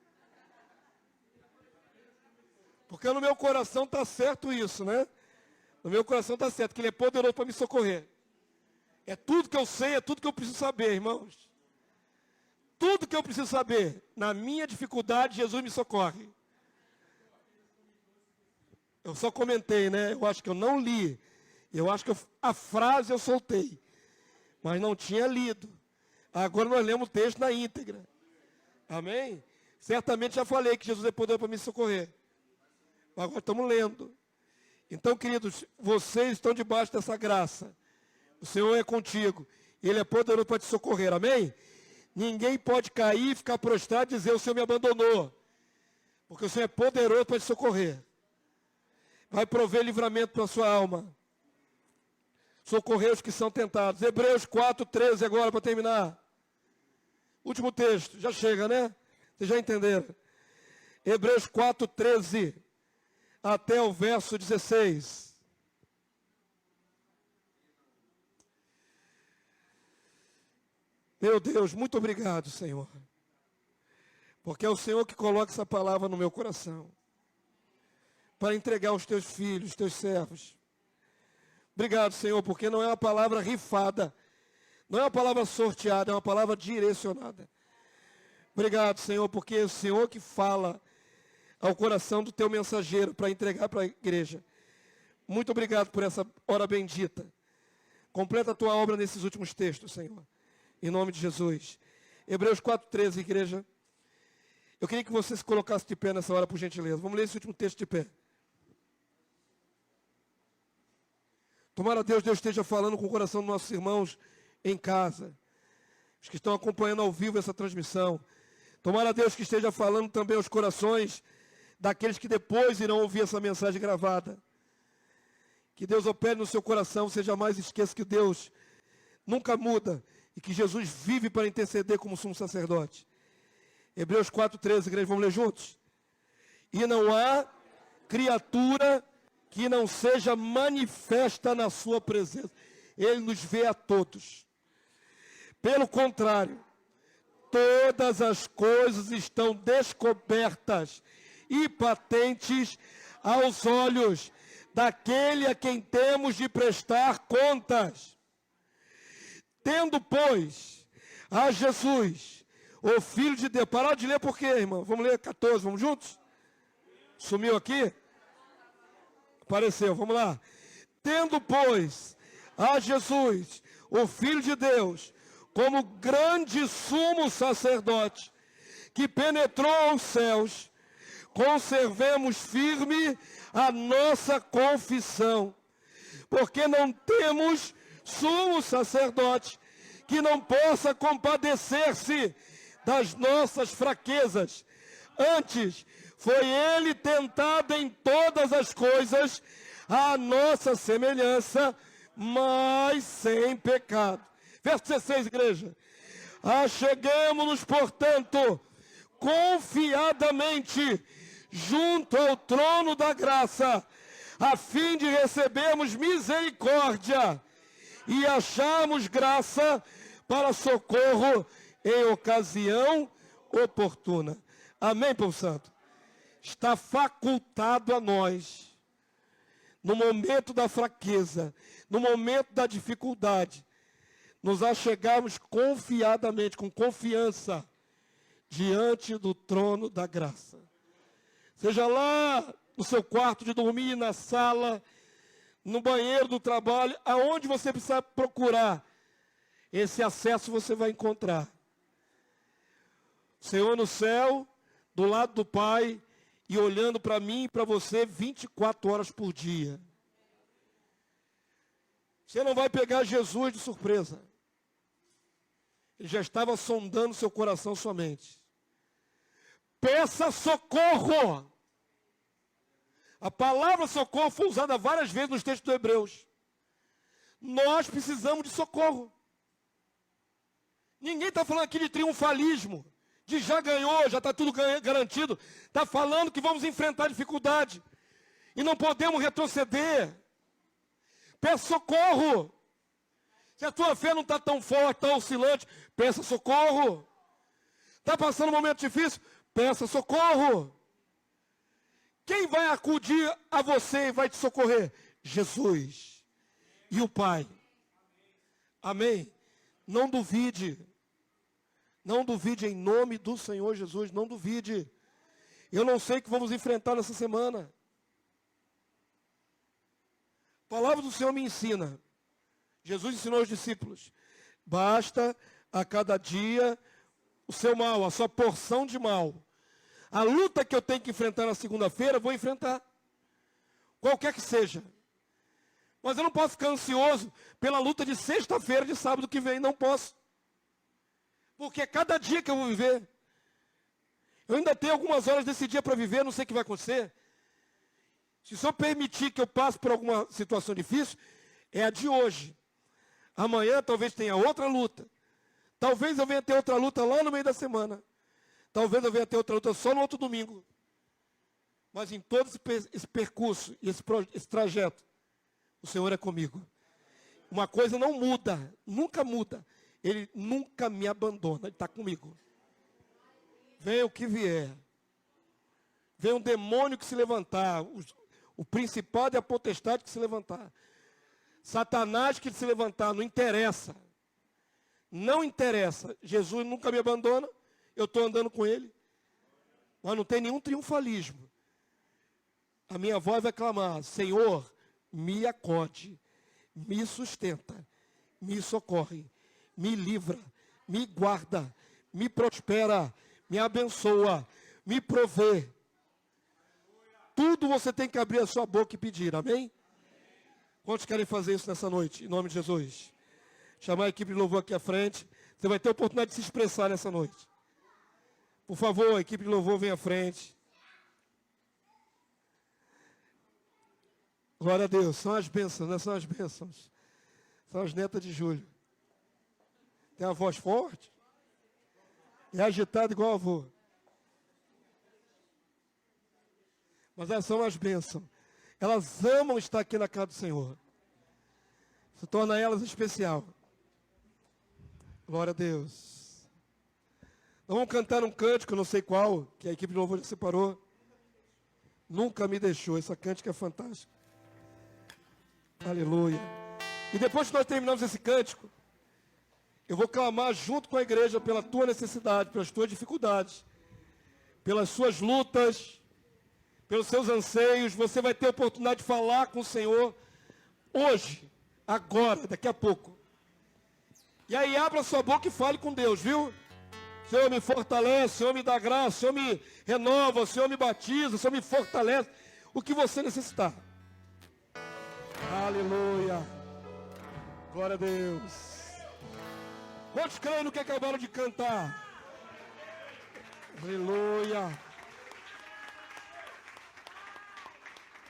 Porque no meu coração está certo isso, né? No meu coração está certo, que Ele é poderoso para me socorrer. É tudo que eu sei, é tudo que eu preciso saber, irmãos. Tudo que eu preciso saber. Na minha dificuldade, Jesus me socorre. Eu só comentei, né? Eu acho que eu não li. Eu acho que a frase eu soltei. Mas não tinha lido. Agora nós lemos o texto na íntegra. Amém? Certamente já falei que Jesus é poderoso para me socorrer. Agora estamos lendo. Então, queridos, vocês estão debaixo dessa graça. O Senhor é contigo. Ele é poderoso para te socorrer. Amém? Ninguém pode cair e ficar prostrado e dizer, o Senhor me abandonou. Porque o Senhor é poderoso para te socorrer. Vai prover livramento para a sua alma. Socorrer os que são tentados. Hebreus 4, 13 agora para terminar. Último texto. Já chega, né? Vocês já entenderam. Hebreus 4, 13. Até o verso 16. Meu Deus, muito obrigado, Senhor. Porque é o Senhor que coloca essa palavra no meu coração. Para entregar aos teus filhos, teus servos. Obrigado, Senhor, porque não é uma palavra rifada. Não é uma palavra sorteada, é uma palavra direcionada. Obrigado, Senhor, porque é o Senhor que fala ao coração do teu mensageiro para entregar para a igreja. Muito obrigado por essa hora bendita. Completa a tua obra nesses últimos textos, Senhor. Em nome de Jesus. Hebreus 4,13, igreja. Eu queria que você se colocasse de pé nessa hora, por gentileza. Vamos ler esse último texto de pé. Tomara Deus esteja falando com o coração dos nossos irmãos em casa. Os que estão acompanhando ao vivo essa transmissão. Tomara Deus que esteja falando também aos corações daqueles que depois irão ouvir essa mensagem gravada. Que Deus opere no seu coração, você jamais esqueça que Deus nunca muda e que Jesus vive para interceder como sumo sacerdote. Hebreus 4,13, igreja, vamos ler juntos? E não há criatura que não seja manifesta na sua presença. Ele nos vê a todos. Pelo contrário, todas as coisas estão descobertas e patentes aos olhos daquele a quem temos de prestar contas. Tendo, pois, a Jesus, o Filho de Deus. Parar de ler por quê, irmão? Vamos ler 14, vamos juntos? Sumiu aqui? Apareceu, vamos lá. Tendo, pois, a Jesus, o Filho de Deus, como grande sumo sacerdote, que penetrou os céus, conservemos firme a nossa confissão, porque não temos sumo sacerdote que não possa compadecer-se das nossas fraquezas. Antes, foi ele tentado em todas as coisas, à nossa semelhança, mas sem pecado. Verso 16, igreja. Acheguemo-nos, portanto, confiadamente junto ao trono da graça, a fim de recebermos misericórdia e acharmos graça para socorro em ocasião oportuna. Amém, povo santo? Está facultado a nós, no momento da fraqueza, no momento da dificuldade, nos achegarmos confiadamente, com confiança, diante do trono da graça. Seja lá no seu quarto de dormir, na sala, no banheiro do trabalho, aonde você precisa procurar, esse acesso você vai encontrar. O Senhor no céu, do lado do Pai, e olhando para mim e para você 24 horas por dia. Você não vai pegar Jesus de surpresa. Ele já estava sondando seu coração somente. Peça socorro. A palavra socorro foi usada várias vezes nos textos do Hebreus. Nós precisamos de socorro. Ninguém está falando aqui de triunfalismo, de já ganhou, já está tudo garantido. Está falando que vamos enfrentar dificuldade e não podemos retroceder. Peça socorro. Se a tua fé não está tão forte, tão oscilante, peça socorro. Está passando um momento difícil? Peça socorro. Quem vai acudir a você e vai te socorrer? Jesus e o Pai. Amém? Não duvide. Não duvide em nome do Senhor Jesus. Não duvide. Eu não sei o que vamos enfrentar nessa semana. A palavra do Senhor me ensina. Jesus ensinou aos discípulos. Basta a cada dia o seu mal, a sua porção de mal. A luta que eu tenho que enfrentar na segunda-feira, vou enfrentar. Qualquer que seja. Mas eu não posso ficar ansioso pela luta de sexta-feira, de sábado que vem. Não posso. Porque é cada dia que eu vou viver. Eu ainda tenho algumas horas desse dia para viver, não sei o que vai acontecer. Se só permitir que eu passe por alguma situação difícil, é a de hoje. Amanhã talvez tenha outra luta. Talvez eu venha ter outra luta lá no meio da semana. Talvez eu venha ter outra luta só no outro domingo. Mas em todo esse percurso e esse trajeto, o Senhor é comigo. Uma coisa não muda, nunca muda. Ele nunca me abandona, Ele está comigo. Venha o que vier. Venha um demônio que se levantar, o principado e a potestade que se levantar. Satanás que se levantar, não interessa. Não interessa. Jesus nunca me abandona, eu estou andando com Ele. Mas não tem nenhum triunfalismo. A minha voz vai clamar: Senhor, me acode, me sustenta, me socorre, me livra, me guarda, me prospera, me abençoa, me provê. Tudo você tem que abrir a sua boca e pedir, amém? Quantos querem fazer isso nessa noite, em nome de Jesus? Chamar a equipe de louvor aqui à frente. Você vai ter a oportunidade de se expressar nessa noite. Por favor, a equipe de louvor vem à frente. Glória a Deus. São as bênçãos, não são as bênçãos. São as netas de Júlio. Tem a voz forte. É agitado igual avô. Mas elas são as bênçãos. Elas amam estar aqui na casa do Senhor. Isso torna elas especial. Glória a Deus. Nós vamos cantar um cântico, não sei qual, que a equipe de louvor já separou. Nunca me deixou. Essa cântica é fantástica. Aleluia. E depois que nós terminamos esse cântico, eu vou clamar junto com a igreja pela tua necessidade, pelas tuas dificuldades, pelas suas lutas, pelos seus anseios. Você vai ter a oportunidade de falar com o Senhor hoje, agora, daqui a pouco. E aí abra sua boca e fale com Deus, viu? Senhor, me fortalece, Senhor, me dá graça, Senhor, me renova, Senhor, me batiza, Senhor, me fortalece. O que você necessitar. Aleluia. Glória a Deus. Quantos creem no que acabaram de cantar? Aleluia.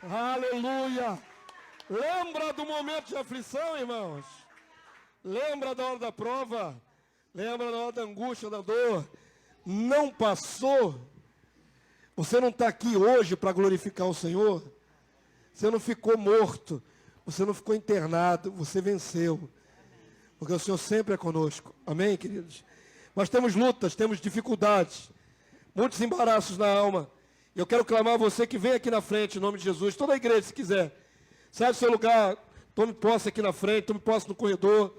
Aleluia. Lembra do momento de aflição, irmãos? Lembra da hora da prova? Lembra da hora da angústia, da dor? Não passou? Você não está aqui hoje para glorificar o Senhor? Você não ficou morto? Você não ficou internado? Você venceu. Porque o Senhor sempre é conosco. Amém, queridos? Nós temos lutas, temos dificuldades, muitos embaraços na alma. E eu quero clamar a você que vem aqui na frente, em nome de Jesus. Toda a igreja, se quiser, sai do seu lugar, tome posse aqui na frente, tome posse no corredor.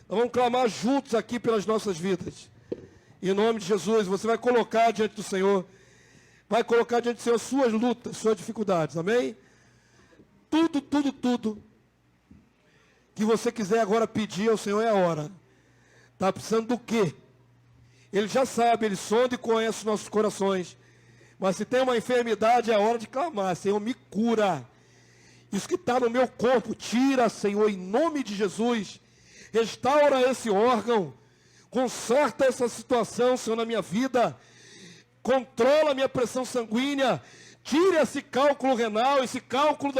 Nós vamos clamar juntos aqui pelas nossas vidas. Em nome de Jesus, você vai colocar diante do Senhor, vai colocar diante do Senhor suas lutas, suas dificuldades. Amém? Tudo que você quiser agora pedir ao Senhor é a hora. Está precisando do quê? Ele já sabe, Ele sonda e conhece os nossos corações. Mas se tem uma enfermidade, é a hora de clamar. Senhor, me cura. Isso que está no meu corpo, tira, Senhor, em nome de Jesus. Restaura esse órgão. Conserta essa situação, Senhor, na minha vida. Controla a minha pressão sanguínea. Tira esse cálculo renal, esse cálculo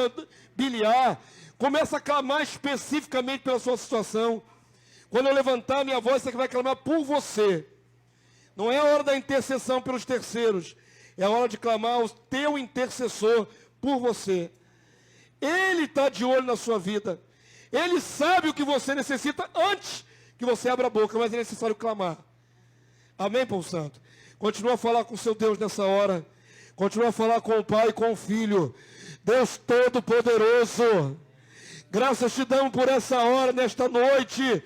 biliar. Começa a clamar especificamente pela sua situação. Quando eu levantar a minha voz, você vai clamar por você. Não é a hora da intercessão pelos terceiros. É a hora de clamar o teu intercessor por você. Ele está de olho na sua vida. Ele sabe o que você necessita antes que você abra a boca, mas é necessário clamar. Amém, povo santo? Continua a falar com o seu Deus nessa hora. Continua a falar com o Pai e com o Filho. Deus Todo-Poderoso, graças te damos por essa hora, nesta noite,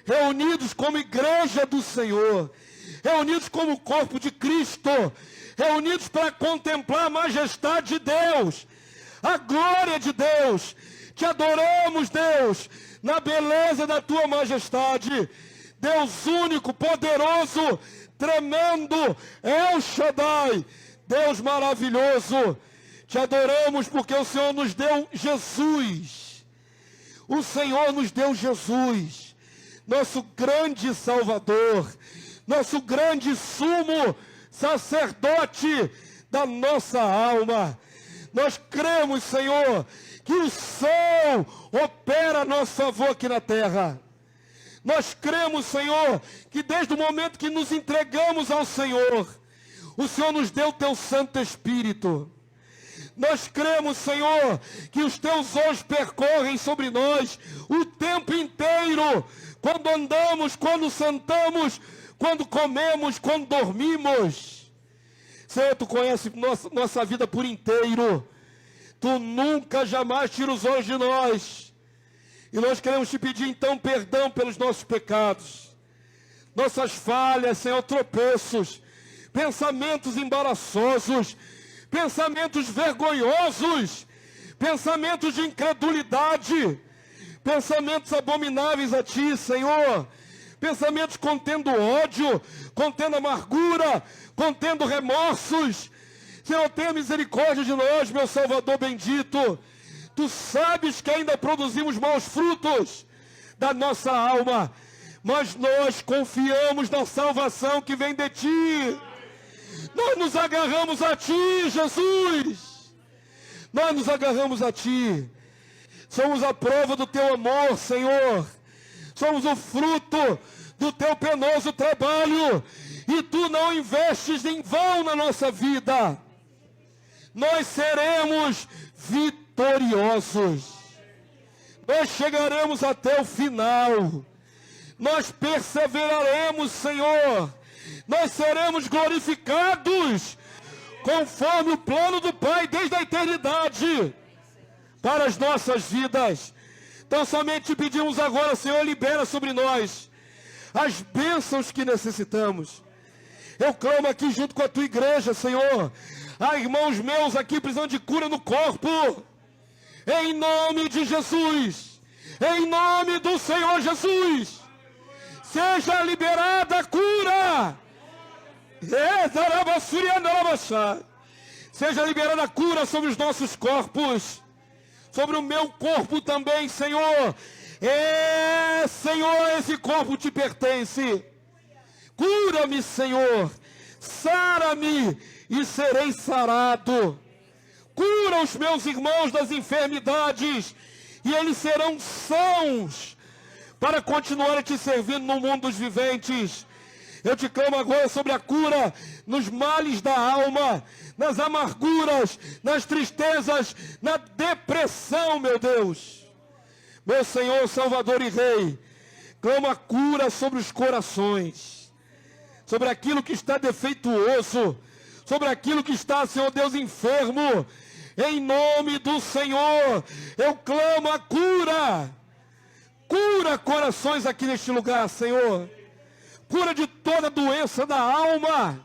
reunidos como igreja do Senhor, reunidos como corpo de Cristo, reunidos para contemplar a majestade de Deus, a glória de Deus. Te adoramos, Deus, na beleza da tua majestade. Deus único, poderoso, tremendo, El Shaddai, Deus maravilhoso. Te adoramos porque o Senhor nos deu Jesus. O Senhor nos deu Jesus, nosso grande Salvador, nosso grande sumo sacerdote da nossa alma. Nós cremos, Senhor, que o céu opera a nosso favor aqui na terra. Nós cremos, Senhor, que desde o momento que nos entregamos ao Senhor, o Senhor nos deu o teu Santo Espírito. Nós cremos, Senhor, que os teus olhos percorrem sobre nós o tempo inteiro, quando andamos, quando sentamos, quando comemos, quando dormimos. Senhor, tu conheces nossa vida por inteiro. Tu nunca, jamais tira os olhos de nós. E nós queremos te pedir, então, perdão pelos nossos pecados, nossas falhas, Senhor, tropeços, pensamentos embaraçosos, pensamentos vergonhosos, pensamentos de incredulidade, pensamentos abomináveis a Ti, Senhor, pensamentos contendo ódio, contendo amargura, contendo remorsos. Senhor, tenha misericórdia de nós, meu Salvador bendito. Tu sabes que ainda produzimos maus frutos da nossa alma, mas nós confiamos na salvação que vem de Ti. Nós nos agarramos a Ti, Jesus. Nós nos agarramos a Ti. Somos a prova do teu amor, Senhor. Somos o fruto do teu penoso trabalho. E tu não investes em vão na nossa vida. Nós seremos vitoriosos. Nós chegaremos até o final. Nós perseveraremos, Senhor. Nós seremos glorificados conforme o plano do Pai desde a eternidade para as nossas vidas. Então somente te pedimos agora, Senhor, libera sobre nós as bênçãos que necessitamos. Eu clamo aqui junto com a tua igreja, Senhor. Há irmãos meus aqui precisando de cura no corpo. Em nome de Jesus. Em nome do Senhor Jesus. Seja liberada a cura. Seja liberada a cura sobre os nossos corpos. Sobre o meu corpo também, Senhor. Senhor, esse corpo te pertence. Cura-me, Senhor. Sara-me e serei sarado. Cura os meus irmãos das enfermidades e eles serão sãos para continuar te servindo no mundo dos viventes. Eu te clamo agora sobre a cura nos males da alma, nas amarguras, nas tristezas, na depressão, meu Deus. Meu Senhor, Salvador e Rei, clamo a cura sobre os corações, sobre aquilo que está defeituoso, sobre aquilo que está, Senhor Deus, enfermo. Em nome do Senhor, eu clamo a cura. Cura corações aqui neste lugar, Senhor. Cura de toda doença da alma,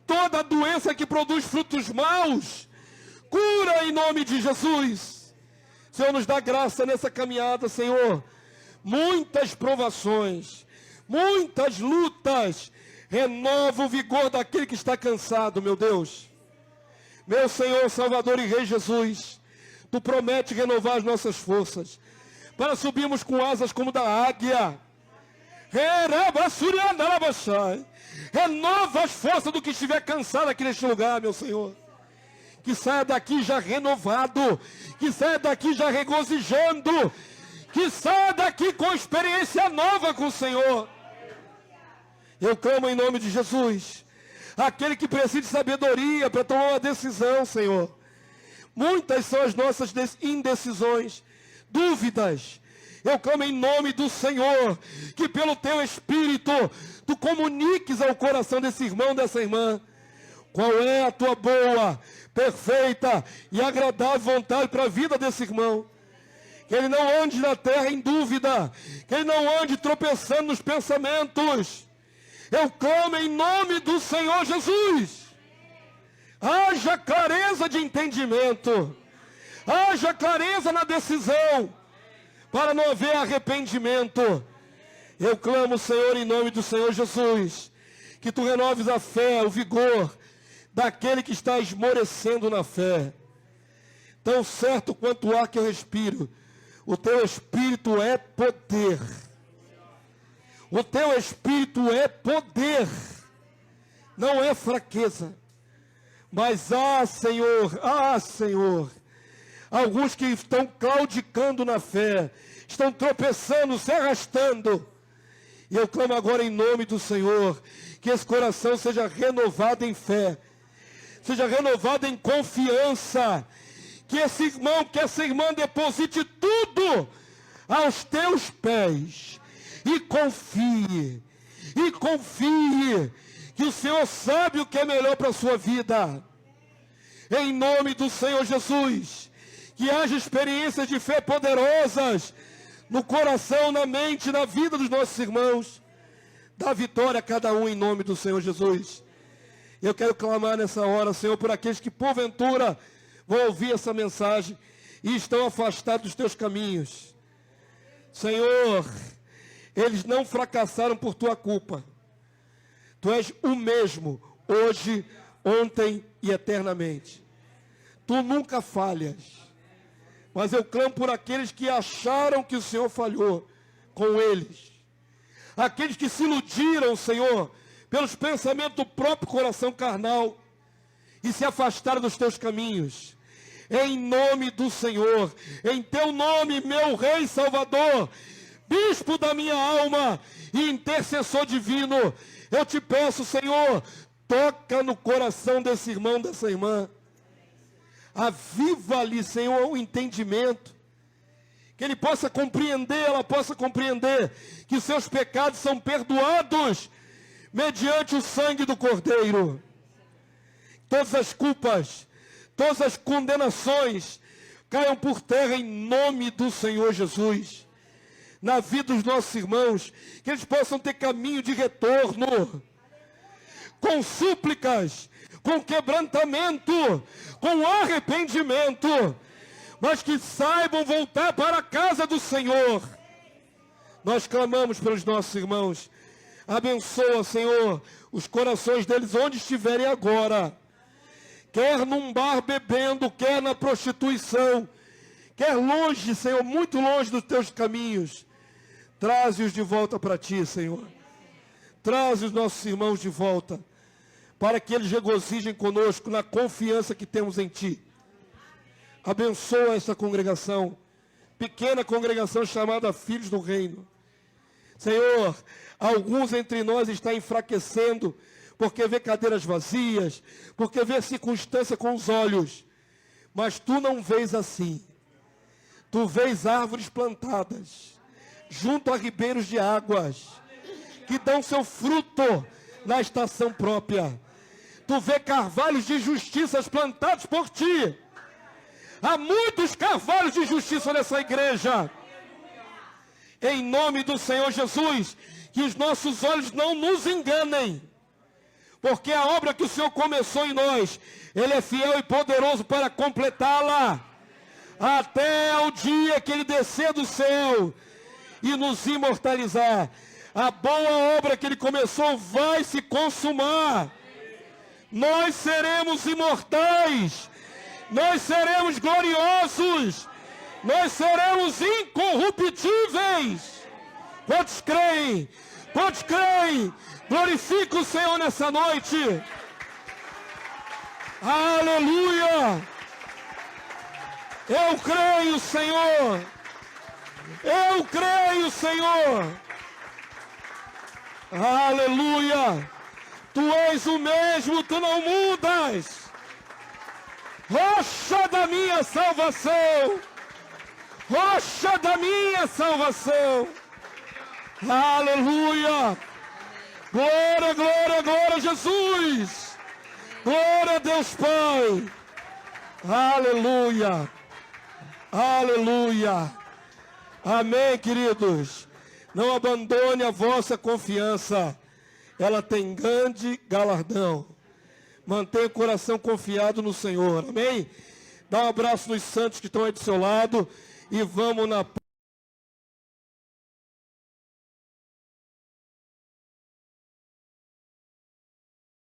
toda doença que produz frutos maus. Cura em nome de Jesus. Senhor, nos dá graça nessa caminhada, Senhor. Muitas provações, muitas lutas. Renova o vigor daquele que está cansado, meu Deus. Meu Senhor, Salvador e Rei Jesus, tu promete renovar as nossas forças, para subirmos com asas como da águia. Renova as forças do que estiver cansado aqui neste lugar, meu Senhor. Que saia daqui já renovado, que saia daqui já regozijando, que saia daqui com experiência nova com o Senhor. Eu clamo em nome de Jesus, aquele que precisa de sabedoria para tomar uma decisão, Senhor. Muitas são as nossas indecisões, dúvidas. Eu clamo em nome do Senhor, que pelo teu Espírito, tu comuniques ao coração desse irmão, dessa irmã, qual é a tua boa, perfeita e agradável vontade para a vida desse irmão. Que ele não ande na terra em dúvida, que ele não ande tropeçando nos pensamentos. Eu clamo em nome do Senhor Jesus. Haja clareza de entendimento, haja clareza na decisão, para não haver arrependimento. Eu clamo, Senhor, em nome do Senhor Jesus, que tu renoves a fé, o vigor daquele que está esmorecendo na fé. Tão certo quanto o ar que eu respiro, o teu Espírito é poder. O teu Espírito é poder, não é fraqueza. Mas, Senhor, alguns que estão claudicando na fé, estão tropeçando, se arrastando. E eu clamo agora em nome do Senhor, que esse coração seja renovado em fé, seja renovado em confiança, que esse irmão, que essa irmã deposite tudo aos teus pés, e confie, que o Senhor sabe o que é melhor para a sua vida. Em nome do Senhor Jesus, que haja experiências de fé poderosas no coração, na mente, na vida dos nossos irmãos. Dá vitória a cada um em nome do Senhor Jesus. Eu quero clamar nessa hora, Senhor, por aqueles que porventura vão ouvir essa mensagem e estão afastados dos teus caminhos. Senhor, eles não fracassaram por tua culpa. Tu és o mesmo, hoje, ontem e eternamente. Tu nunca falhas. Mas eu clamo por aqueles que acharam que o Senhor falhou com eles. Aqueles que se iludiram, Senhor, pelos pensamentos do próprio coração carnal e se afastaram dos teus caminhos. em nome do Senhor, em teu nome, meu Rei Salvador, Bispo da minha alma e intercessor divino, eu te peço, Senhor, toca no coração desse irmão, dessa irmã, aviva-lhe, Senhor, o entendimento, que ele possa compreender, ela possa compreender que seus pecados são perdoados mediante o sangue do Cordeiro. Todas as culpas, todas as condenações caiam por terra em nome do Senhor Jesus. Na vida dos nossos irmãos, que eles possam ter caminho de retorno, com súplicas, com quebrantamento, com arrependimento, mas que saibam voltar para a casa do Senhor. Nós clamamos pelos nossos irmãos. Abençoa, Senhor, os corações deles onde estiverem agora. Quer num bar bebendo, quer na prostituição, quer longe, Senhor, muito longe dos teus caminhos. Traze-os de volta para ti, Senhor. Traze os nossos irmãos de volta, para que eles regozijem conosco na confiança que temos em ti. Abençoa essa congregação, pequena congregação chamada Filhos do Reino. Senhor, alguns entre nós estão enfraquecendo, porque vê cadeiras vazias, porque vê circunstância com os olhos. Mas tu não vês assim. Tu vês árvores plantadas, junto a ribeiros de águas, que dão seu fruto na estação própria. Tu vê carvalhos de justiças plantados por ti. Há muitos carvalhos de justiça nessa igreja. Em nome do Senhor Jesus, que os nossos olhos não nos enganem, porque a obra que o Senhor começou em nós, Ele é fiel e poderoso para completá-la, até o dia que Ele descer do céu e nos imortalizar. A boa obra que Ele começou vai se consumar. Nós seremos imortais, nós seremos gloriosos, nós seremos incorruptíveis. Quantos creem? Quantos creem? Glorifica o Senhor nessa noite. Aleluia! Eu creio, Senhor. Eu creio, Senhor. Aleluia! Tu és o mesmo, tu não mudas. Rocha da minha salvação. Rocha da minha salvação. Aleluia! Glória, glória, glória a Jesus! Glória a Deus Pai! Aleluia! Aleluia! Amém, queridos? Não abandone a vossa confiança. Ela tem grande galardão. Mantenha o coração confiado no Senhor. Amém? Dá um abraço nos santos que estão aí do seu lado e vamos na